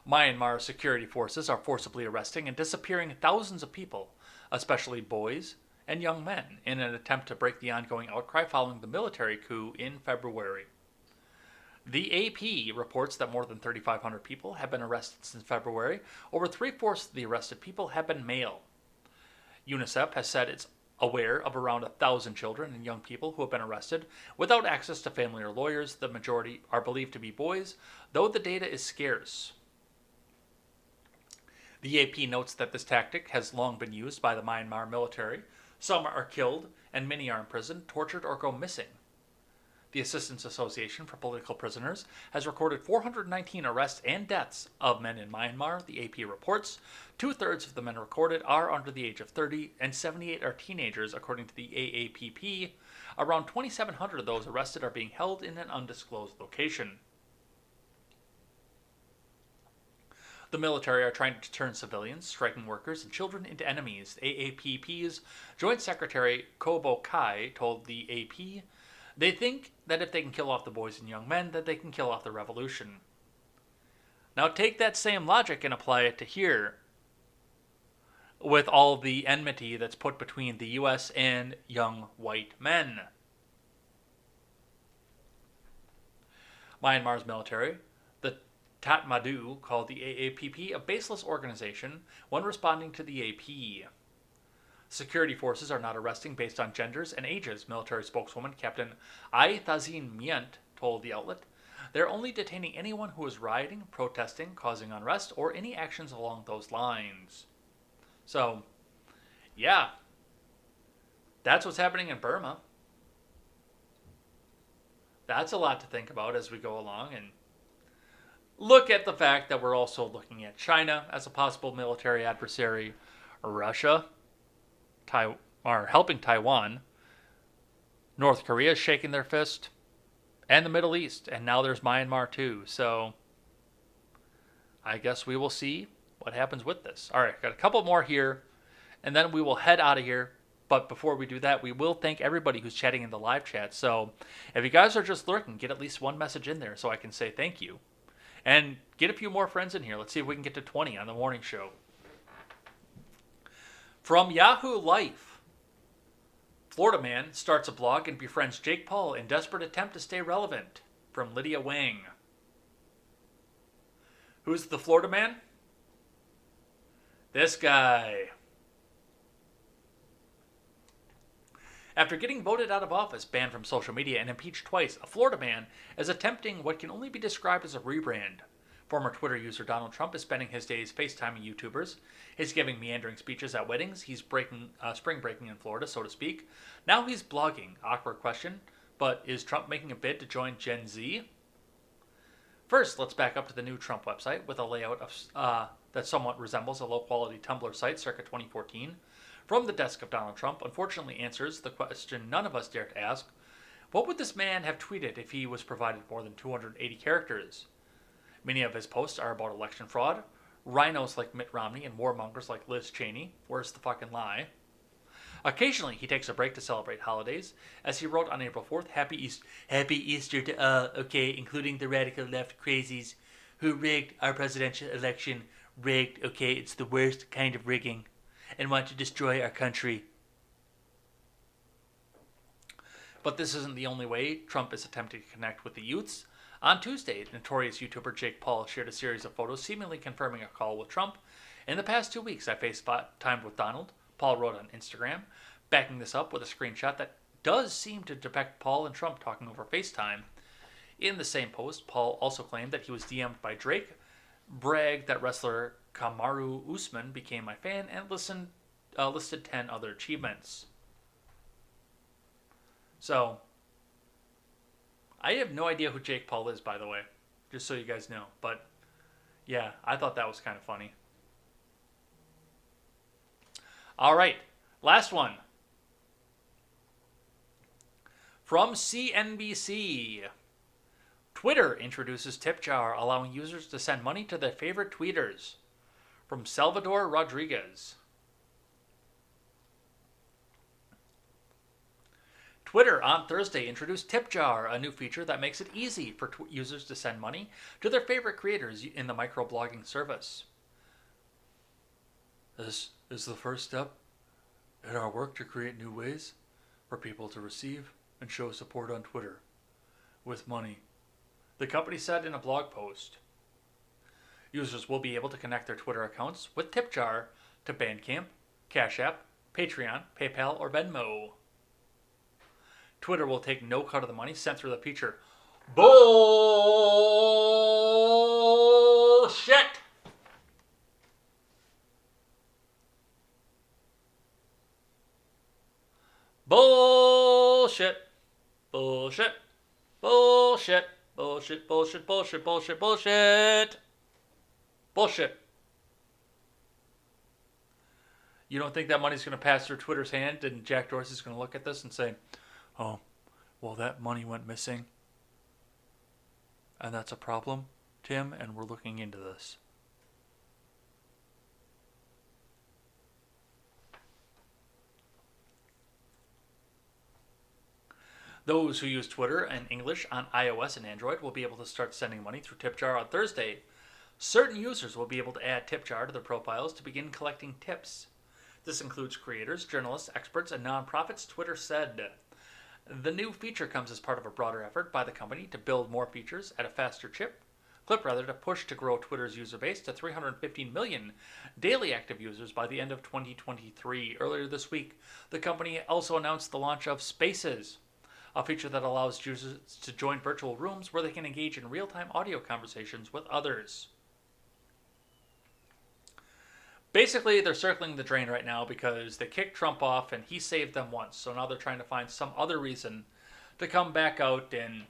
Myanmar security forces are forcibly arresting and disappearing thousands of people, especially boys and young men, in an attempt to break the ongoing outcry following the military coup in February. The AP reports that more than 3,500 people have been arrested since February. Over 3/4 of the arrested people have been male. UNICEF has said it's aware of around 1,000 children and young people who have been arrested without access to family or lawyers. The majority are believed to be boys, though the data is scarce. The AP notes that this tactic has long been used by the Myanmar military. Some are killed, and many are imprisoned, tortured, or go missing. The Assistance Association for Political Prisoners has recorded 419 arrests and deaths of men in Myanmar, the AP reports. 2/3 of the men recorded are under the age of 30, and 78 are teenagers, according to the AAPP. Around 2,700 of those arrested are being held in an undisclosed location. The military are trying to turn civilians, striking workers, and children into enemies. AAPP's Joint Secretary Kobo Kai told the AP they think that if they can kill off the boys and young men, that they can kill off the revolution. Now take that same logic and apply it to here. with all the enmity that's put between the U.S. and young white men. Myanmar's military, the Tatmadaw, called the AAPP a baseless organization when responding to the AP. Security forces are not arresting based on genders and ages, military spokeswoman Captain Ai Thazin Miant told the outlet. They're only detaining anyone who is rioting, protesting, causing unrest, or any actions along those lines. So, yeah, that's what's happening in Burma. That's a lot to think about as we go along, and look at the fact that we're also looking at China as a possible military adversary, Russia, are helping Taiwan, North Korea is shaking their fist, and the Middle East, and now there's Myanmar too. So I guess we will see what happens with this. All right, got a couple more here, and then we will head out of here. But before we do that, we will thank everybody who's chatting in the live chat. So if you guys are just lurking, get at least one message in there so I can say thank you. And get a few more friends in here. Let's see if we can get to 20 on the morning show. From Yahoo Life, Florida man starts a blog and befriends Jake Paul in desperate attempt to stay relevant. From Lydia Wang. Who's the Florida man? This guy. After getting voted out of office, banned from social media, and impeached twice, a Florida man is attempting what can only be described as a rebrand. Former Twitter user Donald Trump is spending his days FaceTiming YouTubers. He's giving meandering speeches at weddings. He's spring breaking in Florida, so to speak. Now he's blogging. Awkward question, but is Trump making a bid to join Gen Z? First, let's back up to the new Trump website with a layout of, that somewhat resembles a low-quality Tumblr site circa 2014. From the desk of Donald Trump, unfortunately answers the question none of us dare to ask. What would this man have tweeted if he was provided more than 280 characters? Many of his posts are about election fraud, rhinos like Mitt Romney, and warmongers like Liz Cheney. Where's the fucking lie? Occasionally, he takes a break to celebrate holidays, as he wrote on April 4th, Happy Easter to all, okay, including the radical left crazies who rigged our presidential election. Rigged, okay, it's the worst kind of rigging, and want to destroy our country. But this isn't the only way Trump is attempting to connect with the youths. On Tuesday, notorious YouTuber Jake Paul shared a series of photos seemingly confirming a call with Trump. In the past 2 weeks, I FaceTimed with Donald, Paul wrote on Instagram, backing this up with a screenshot that does seem to depict Paul and Trump talking over FaceTime. In the same post, Paul also claimed that he was DM'd by Drake, bragged that wrestler Kamaru Usman became my fan, and listed 10 other achievements. So, I have no idea who Jake Paul is, by the way, just so you guys know. But, yeah, I thought that was kind of funny. All right, last one. From CNBC. Twitter introduces tip jar, allowing users to send money to their favorite tweeters. From Salvador Rodriguez. Twitter on Thursday introduced Tip Jar, a new feature that makes it easy for users to send money to their favorite creators in the microblogging service. This is the first step in our work to create new ways for people to receive and show support on Twitter with money, the company said in a blog post. Users will be able to connect their Twitter accounts with Tip Jar to Bandcamp, Cash App, Patreon, PayPal, or Venmo. Twitter will take no cut of the money sent through the feature. Bullshit! Bullshit! Bullshit! Bullshit! Bullshit! Bullshit! Bullshit! Bullshit! Bullshit! Bullshit! You don't think that money's going to pass through Twitter's hand and Jack Dorsey's going to look at this and say, oh, well, that money went missing. And that's a problem, Tim, and we're looking into this. Those who use Twitter in English on iOS and Android will be able to start sending money through TipJar on Thursday. Certain users will be able to add TipJar to their profiles to begin collecting tips. This includes creators, journalists, experts, and nonprofits, Twitter said. The new feature comes as part of a broader effort by the company to build more features at a faster clip to push to grow Twitter's user base to 315 million daily active users by the end of 2023. Earlier this week, the company also announced the launch of Spaces, a feature that allows users to join virtual rooms where they can engage in real-time audio conversations with others. Basically, they're circling the drain right now because they kicked Trump off and he saved them once. So now they're trying to find some other reason to come back out and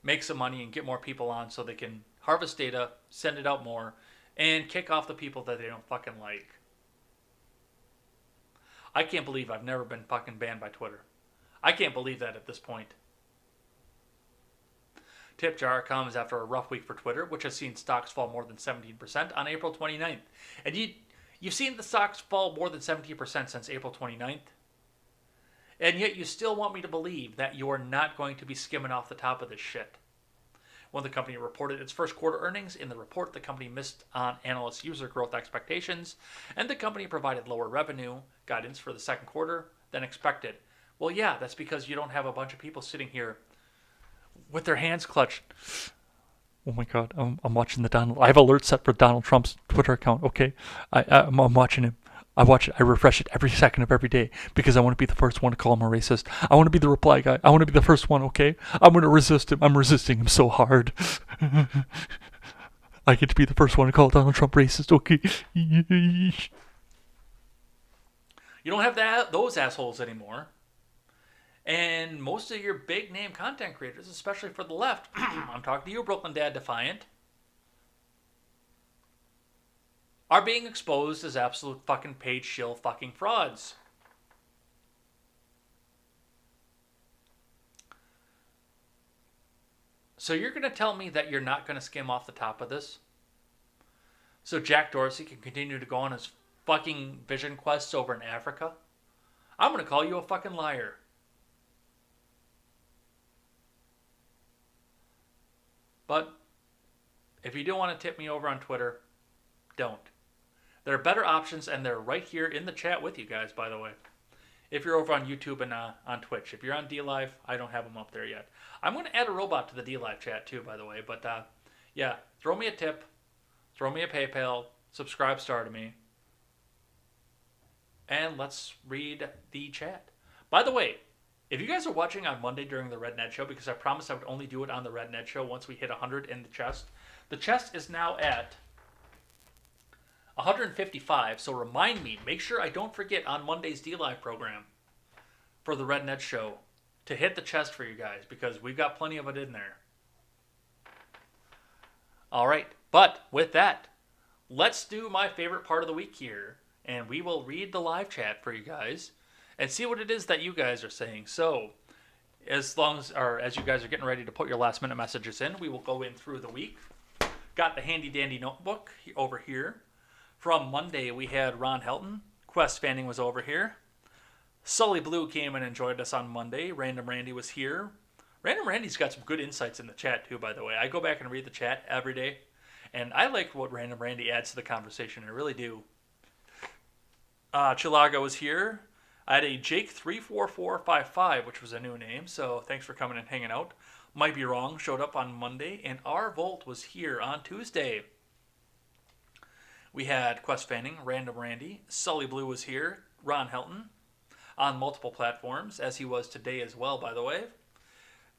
make some money and get more people on so they can harvest data, send it out more, and kick off the people that they don't fucking like. I can't believe I've never been fucking banned by Twitter. I can't believe that at this point. Tip jar comes after a rough week for Twitter, which has seen stocks fall more than 17% on April 29th. And you've seen the stocks fall more than 17% since April 29th. And yet you still want me to believe that you're not going to be skimming off the top of this shit. When the company reported its first quarter earnings, in the report the company missed on analyst user growth expectations, and the company provided lower revenue guidance for the second quarter than expected. Well, yeah, that's because you don't have a bunch of people sitting here with their hands clutched. Oh my God, I'm watching the Donald. I have alerts set for Donald Trump's Twitter account. Okay, I'm watching him. I watch it. I refresh it every second of every day because I want to be the first one to call him a racist. I want to be the reply guy. I want to be the first one. Okay, I'm going to resist him. I'm resisting him so hard. I get to be the first one to call Donald Trump racist. Okay. You don't have those assholes anymore. And most of your big name content creators, especially for the left, I'm talking to you, Brooklyn Dad Defiant, are being exposed as absolute fucking paid shill fucking frauds. So you're going to tell me that you're not going to skim off the top of this? So Jack Dorsey can continue to go on his fucking vision quests over in Africa? I'm going to call you a fucking liar. But if you do want to tip me over on Twitter, don't. There are better options, and they're right here in the chat with you guys, by the way. If you're over on YouTube and on Twitch. If you're on DLive, I don't have them up there yet. I'm going to add a robot to the DLive chat too, by the way. But yeah, throw me a tip, throw me a PayPal, subscribe star to me, and let's read the chat. By the way, if you guys are watching on Monday during the Red Ned Show, because I promised I would only do it on the Red Ned Show once we hit 100 in the chest is now at 155, so remind me, make sure I don't forget on Monday's DLive program for the Red Ned Show to hit the chest for you guys, because we've got plenty of it in there. Alright, but with that, let's do my favorite part of the week here, and we will read the live chat for you guys and see what it is that you guys are saying. So, as you guys are getting ready to put your last minute messages in, we will go in through the week. Got the handy dandy notebook over here. From Monday, we had Ron Helton. Quest Fanning was over here. Sully Blue came and enjoyed us on Monday. Random Randy was here. Random Randy's got some good insights in the chat too, by the way. I go back and read the chat every day, and I like what Random Randy adds to the conversation. I really do. Chilaga was here. I had a Jake34455, which was a new name, so thanks for coming and hanging out. Might Be Wrong showed up on Monday, and R Volt was here on Tuesday. We had Quest Fanning, Random Randy, Sully Blue was here, Ron Helton, on multiple platforms, as he was today as well, by the way.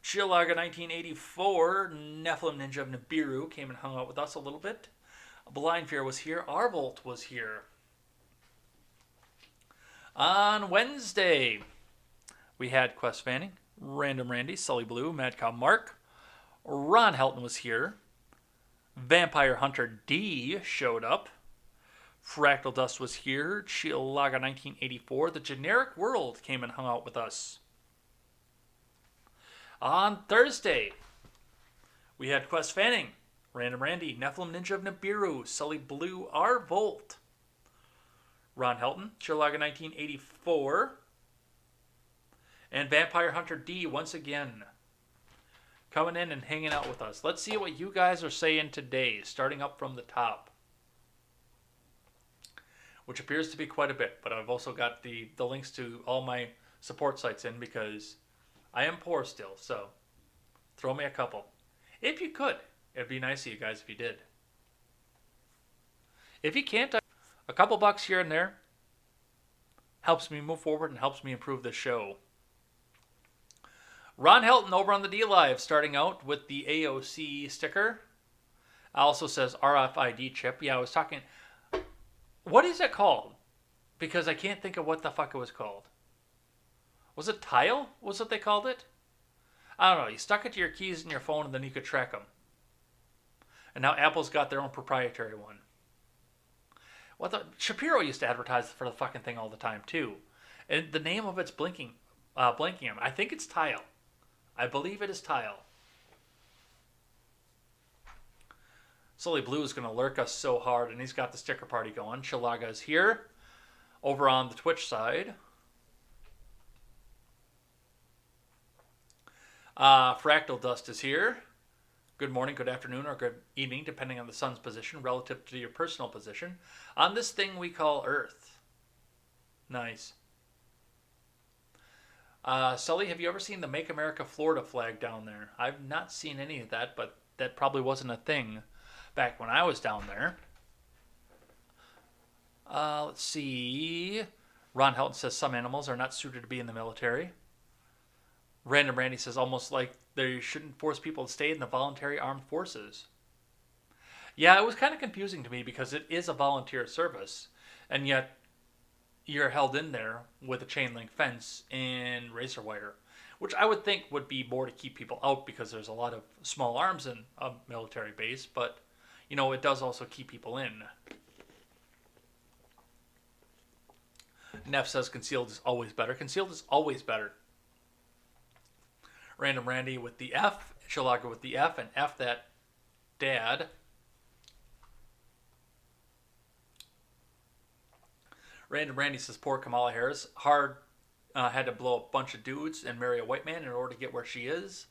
Chilaga 1984, Nephilim Ninja of Nibiru came and hung out with us a little bit. Blind Fear was here, R Volt was here. On Wednesday, we had Quest Fanning, Random Randy, Sully Blue, Mad Cow Mark. Ron Helton was here. Vampire Hunter D showed up. Fractal Dust was here. Chilaga 1984. The Generic World came and hung out with us. On Thursday, we had Quest Fanning, Random Randy, Nephilim Ninja of Nibiru, Sully Blue, R Volt. Ron Helton, Chilaga 1984. And Vampire Hunter D once again coming in and hanging out with us. Let's see what you guys are saying today, starting up from the top. which appears to be quite a bit. But I've also got the links to all my support sites in because I am poor still. So throw me a couple. If you could. It'd be nice of you guys if you did. If you can't, a couple bucks here and there helps me move forward and helps me improve the show. Ron Helton over on the DLive starting out with the AOC sticker. Also says RFID chip. Yeah, I was talking... What is it called? Because I can't think of what the fuck it was called. Was it Tile? Was what they called it? I don't know. You stuck it to your keys in your phone and then you could track them. And now Apple's got their own proprietary one. Shapiro used to advertise for the fucking thing all the time too. And the name of it's blinking. I think it's Tile. I believe it is Tile. Sully Blue is going to lurk us so hard, and he's got the sticker party going. Chilaga is here. Over on the Twitch side. Fractal Dust is here. Good morning, good afternoon, or good evening, depending on the sun's position relative to your personal position, on this thing we call Earth. Nice. Sully, have you ever seen the Make America Florida flag down there? I've not seen any of that, but that probably wasn't a thing back when I was down there. Let's see. Ron Helton says some animals are not suited to be in the military. Random Randy says almost like they shouldn't force people to stay in the voluntary armed forces. Yeah, it was kind of confusing to me because it is a volunteer service, and yet you're held in there with a chain link fence and razor wire, which I would think would be more to keep people out because there's a lot of small arms in a military base, but you know, it does also keep people in. Neff says concealed is always better. Concealed is always better. Random Randy with the F, Chilaga with the F, and F that dad. Random Randy says poor Kamala Harris had to blow a bunch of dudes and marry a white man in order to get where she is.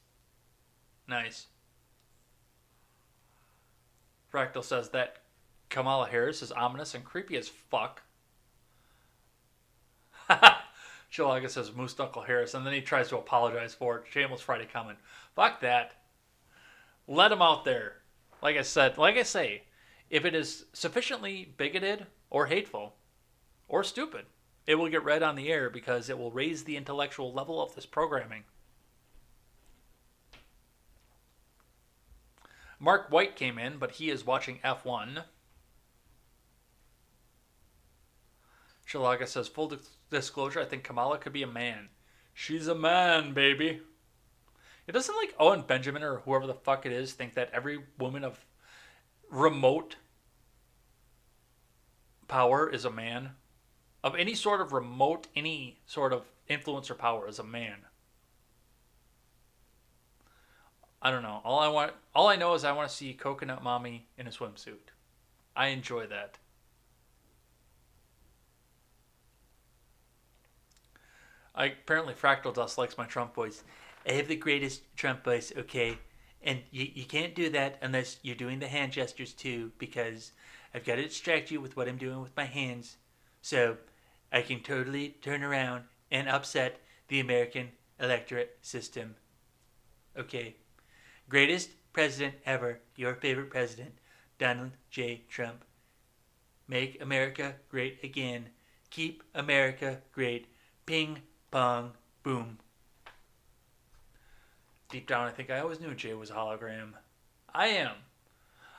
Nice. Fractal says that Kamala Harris is ominous and creepy as fuck. Chilaga says Moose Knuckle Harris, and then he tries to apologize for it. Shameless Friday comment. Fuck that. Let him out there. Like I say, if it is sufficiently bigoted or hateful or stupid, it will get read on the air because it will raise the intellectual level of this programming. Mark White came in, but he is watching F1. Chilaga says, full disclosure, I think Kamala could be a man. She's a man, baby. It doesn't like Owen Benjamin or whoever the fuck it is think that every woman of remote power is a man. Of any sort of remote, any sort of influence or power is a man. I don't know. All I know is I want to see Coconut Mommy in a swimsuit. I enjoy that. Apparently Fractal Dust likes my Trump voice. I have the greatest Trump voice, okay? And you can't do that unless you're doing the hand gestures too, because I've got to distract you with what I'm doing with my hands. So I can totally turn around and upset the American electorate system. Okay. Greatest president ever, your favorite president, Donald J. Trump. Make America great again. Keep America great. Ping, pong, boom. Deep down, I think I always knew Jay was a hologram. I am.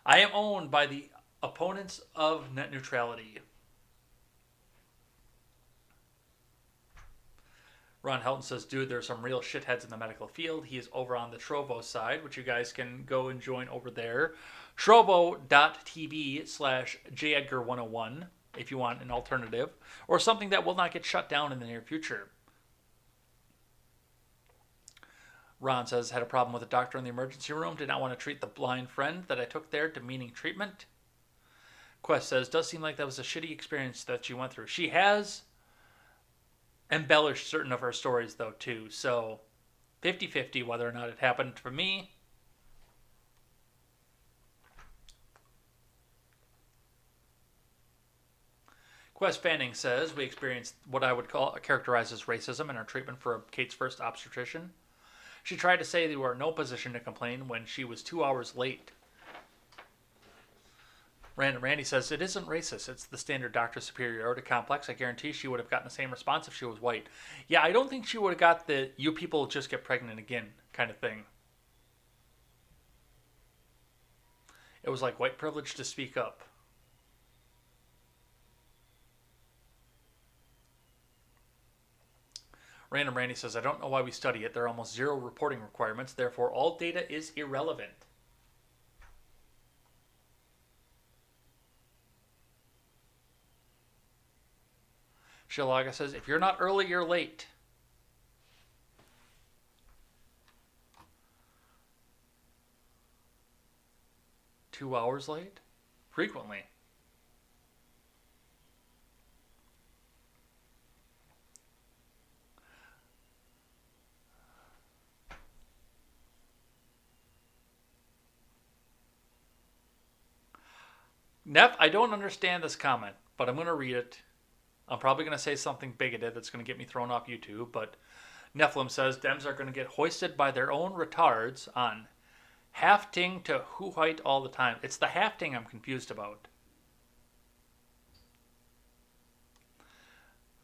I am owned by the opponents of net neutrality. Ron Helton says, dude, there's some real shitheads in the medical field. He is over on the Trovo side, which you guys can go and join over there. Trovo.tv/JEdgar101 if you want an alternative or something that will not get shut down in the near future. Ron says, had a problem with a doctor in the emergency room. Did not want to treat the blind friend that I took there demeaning treatment. Quest says, does seem like that was a shitty experience that she went through. She has embellished certain of her stories, though, too. So, 50-50 whether or not it happened for me. Quest Fanning says, we experienced what I would characterize as racism in our treatment for Kate's first obstetrician. She tried to say they were in no position to complain when she was 2 hours late. Randy says, it isn't racist. It's the standard doctor superiority complex. I guarantee she would have gotten the same response if she was white. Yeah, I don't think she would have got the you people just get pregnant again kind of thing. It was like white privilege to speak up. Random Randy says, I don't know why we study it. There are almost zero reporting requirements. Therefore, all data is irrelevant. Shilaga says, if you're not early, you're late. Two hours late? Frequently. Neff, I don't understand this comment, but I'm going to read it. I'm probably going to say something bigoted that's going to get me thrown off YouTube, but Nephilim says Dems are going to get hoisted by their own retards on hafting to Huhite all the time. It's the hafting I'm confused about.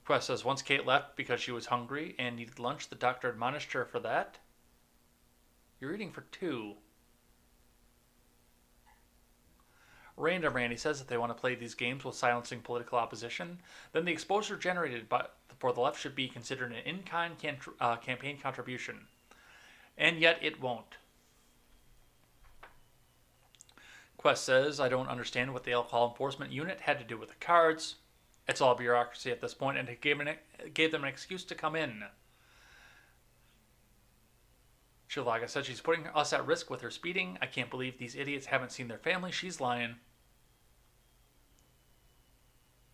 Quest says, once Kate left because she was hungry and needed lunch, the doctor admonished her for that. You're eating for two. Random Randy says that they want to play these games while silencing political opposition, then the exposure generated for the left should be considered an in-kind campaign contribution. And yet it won't. Quest says, I don't understand what the alcohol enforcement unit had to do with the cards. It's all bureaucracy at this point, and it gave them an excuse to come in. Shilaga said she's putting us at risk with her speeding. I can't believe these idiots haven't seen their family. She's lying.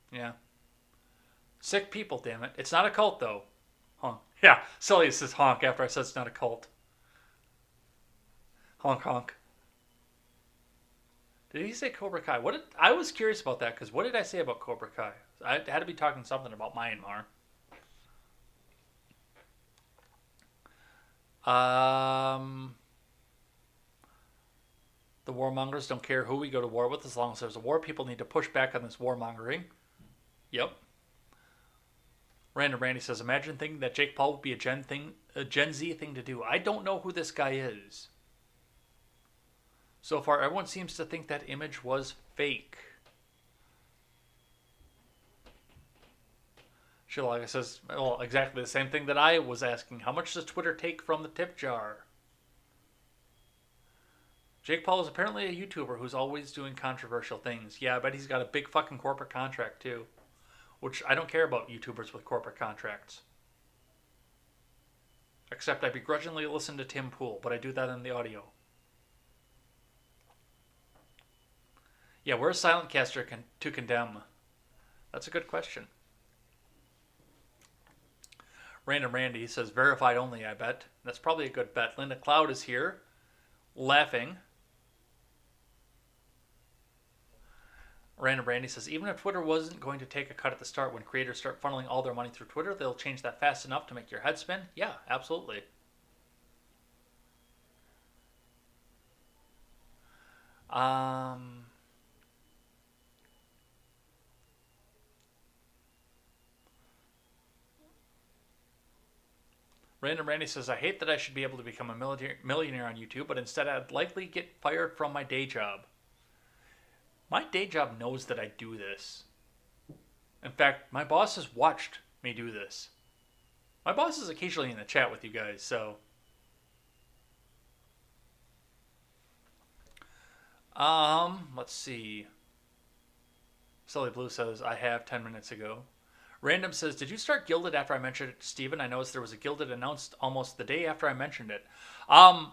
Yeah. Sick people, damn it. It's not a cult, though. Honk. Yeah, Sully says honk after I said it's not a cult. Honk, honk. Did he say Cobra Kai? I was curious about that, because what did I say about Cobra Kai? I had to be talking something about Myanmar. The warmongers don't care who we go to war with as long as there's a war. People need to push back on this warmongering. Yep. Random Randy says, imagine thinking that Jake Paul would be a Gen Z thing to do. I don't know who this guy is. So far, everyone seems to think that image was fake. Shilaga says, well, exactly the same thing that I was asking. How much does Twitter take from the tip jar? Jake Paul is apparently a YouTuber who's always doing controversial things. Yeah, I bet he's got a big fucking corporate contract too. Which, I don't care about YouTubers with corporate contracts. Except I begrudgingly listen to Tim Pool, but I do that in the audio. Yeah, where's Silent Caster to condemn? That's a good question. Random Randy says, verified only, I bet. That's probably a good bet. Linda Cloud is here, laughing. Random Randy says, even if Twitter wasn't going to take a cut at the start, when creators start funneling all their money through Twitter, they'll change that fast enough to make your head spin? Yeah, absolutely. Random Randy says, I hate that I should be able to become a millionaire on YouTube, but instead I'd likely get fired from my day job. My day job knows that I do this. In fact, my boss has watched me do this. My boss is occasionally in the chat with you guys, so... let's see. Sully Blue says, I have 10 minutes ago. Random says, did you start Gilded after I mentioned it to Steven? I noticed there was a Gilded announced almost the day after I mentioned it. I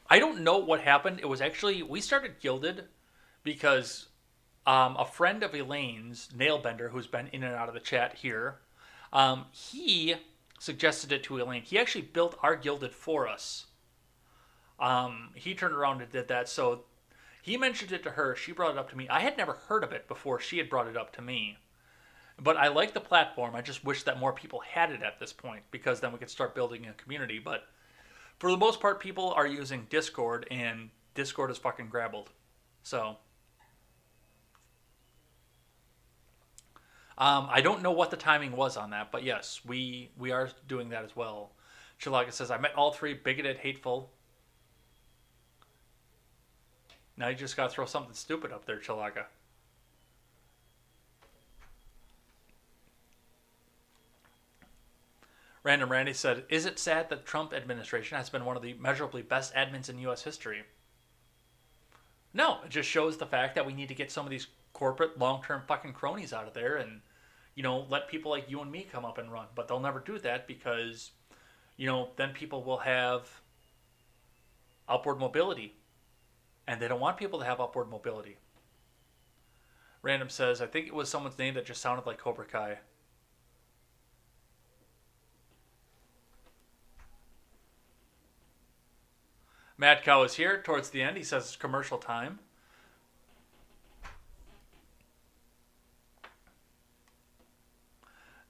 don't know what happened. It was actually, we started Gilded because a friend of Elaine's, Nailbender, who's been in and out of the chat here, he suggested it to Elaine. He actually built our Gilded for us. He turned around and did that, so he mentioned it to her. She brought it up to me. I had never heard of it before she had brought it up to me. But I like the platform. I just wish that more people had it at this point, because then we could start building a community. But for the most part, people are using Discord, and Discord is fucking grabbled. So I don't know what the timing was on that, but yes, we are doing that as well. Chilaga says, I met all three: bigoted, hateful. Now you just gotta throw something stupid up there, Chilaga. Random Randy said, is it sad that the Trump administration has been one of the measurably best admins in U.S. history? No, it just shows the fact that we need to get some of these corporate long-term fucking cronies out of there and, let people like you and me come up and run. But they'll never do that because, then people will have upward mobility. And they don't want people to have upward mobility. Random says, I think it was someone's name that just sounded like Cobra Kai. Mad Cow is here towards the end. He says it's commercial time.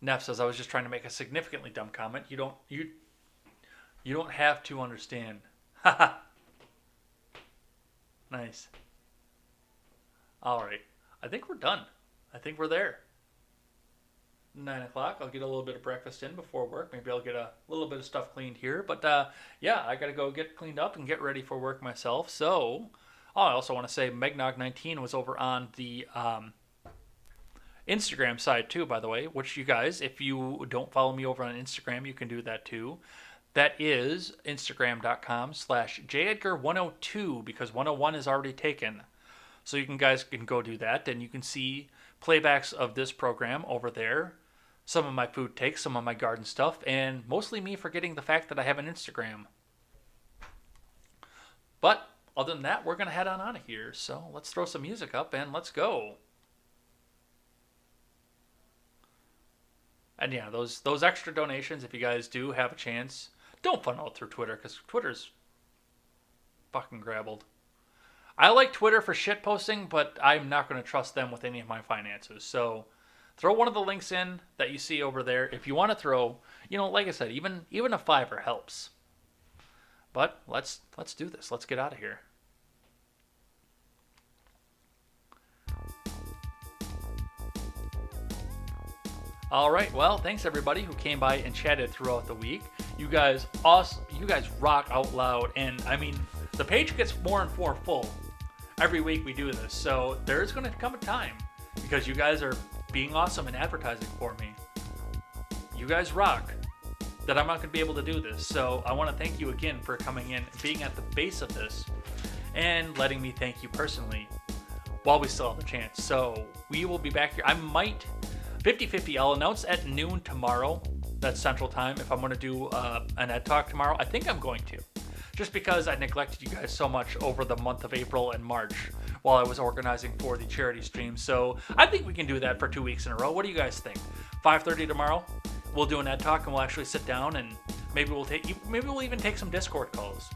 Neff says, I was just trying to make a significantly dumb comment. You don't have to understand. Haha. Nice. All right. I think we're done. I think we're there. 9 o'clock. I'll get a little bit of breakfast in before work. Maybe I'll get a little bit of stuff cleaned here. But yeah, I got to go get cleaned up and get ready for work myself. So, I also want to say Megnog19 was over on the Instagram side too, by the way, which you guys, if you don't follow me over on Instagram, you can do that too. That is Instagram.com/JEdgar102 because 101 is already taken. So you guys can go do that, and you can see playbacks of this program over there. Some of my food takes, some of my garden stuff, and mostly me forgetting the fact that I have an Instagram. But other than that, we're going to head on out of here. So let's throw some music up and let's go. And yeah, those extra donations, if you guys do have a chance, don't funnel it through Twitter, because Twitter's fucking grabbled. I like Twitter for shit posting, but I'm not going to trust them with any of my finances. So throw one of the links in that you see over there. If you want to throw, like I said, even a $5 helps. But let's do this. Let's get out of here. All right, well, thanks everybody who came by and chatted throughout the week. You guys rock out loud, and I mean, the page gets more and more full every week we do this. So there's going to come a time, because you guys are being awesome and advertising for me. You guys rock, that I'm not going to be able to do this. So I want to thank you again for coming in, being at the base of this, and letting me thank you personally while we still have the chance. So we will be back here. I might 50-50. I'll announce at noon tomorrow. That's Central Time. If I'm going to do an Ed Talk tomorrow, I think I'm going to. Just because I neglected you guys so much over the month of April and March while I was organizing for the charity stream. So I think we can do that for 2 weeks in a row. What do you guys think? 5:30 tomorrow, we'll do an Ed Talk and we'll actually sit down and maybe we'll even take some Discord calls.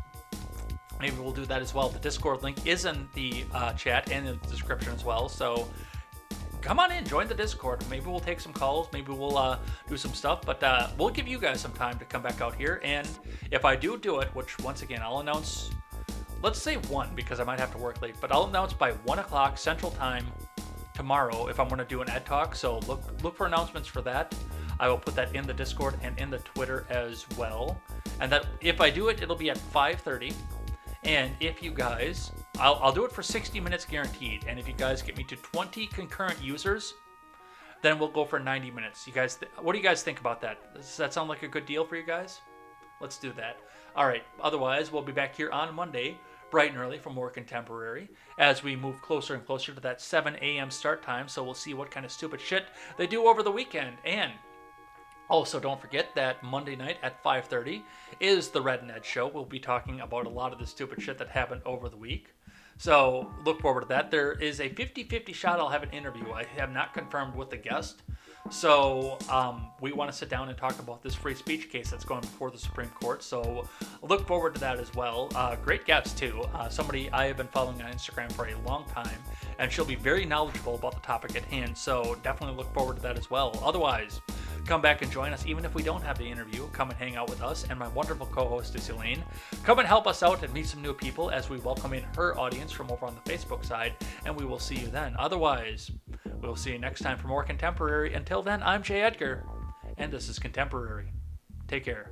Maybe we'll do that as well. The Discord link is in the chat and in the description as well. So come on in, join the Discord. Maybe we'll take some calls. Maybe we'll do some stuff. But we'll give you guys some time to come back out here. And if I do it, which once again, I'll announce, let's say 1 because I might have to work late. But I'll announce by 1 o'clock Central Time tomorrow if I'm going to do an Ed Talk. So look for announcements for that. I will put that in the Discord and in the Twitter as well. And that if I do it, it'll be at 5:30. And if you guys, I'll do it for 60 minutes guaranteed. And if you guys get me to 20 concurrent users, then we'll go for 90 minutes. You guys, what do you guys think about that? Does that sound like a good deal for you guys? Let's do that. All right. Otherwise, we'll be back here on Monday, bright and early for more Contemporary, as we move closer and closer to that 7 a.m. start time. So we'll see what kind of stupid shit they do over the weekend. And also, don't forget that Monday night at 5:30 is the Red and Ed Show. We'll be talking about a lot of the stupid shit that happened over the week. So look forward to that. There is a 50-50 shot I'll have an interview. I have not confirmed with the guest. So we want to sit down and talk about this free speech case that's going before the Supreme Court. So look forward to that as well. Great guest too. Somebody I have been following on Instagram for a long time, and she'll be very knowledgeable about the topic at hand. So definitely look forward to that as well. Otherwise, come back and join us. Even if we don't have the interview, come and hang out with us and my wonderful co-host is Elaine. Come and help us out and meet some new people as we welcome in her audience from over on the Facebook side, and we will see you then. Otherwise, we'll see you next time for more Contemporary. Until then, I'm Jay Edgar, and this is Contemporary. Take care.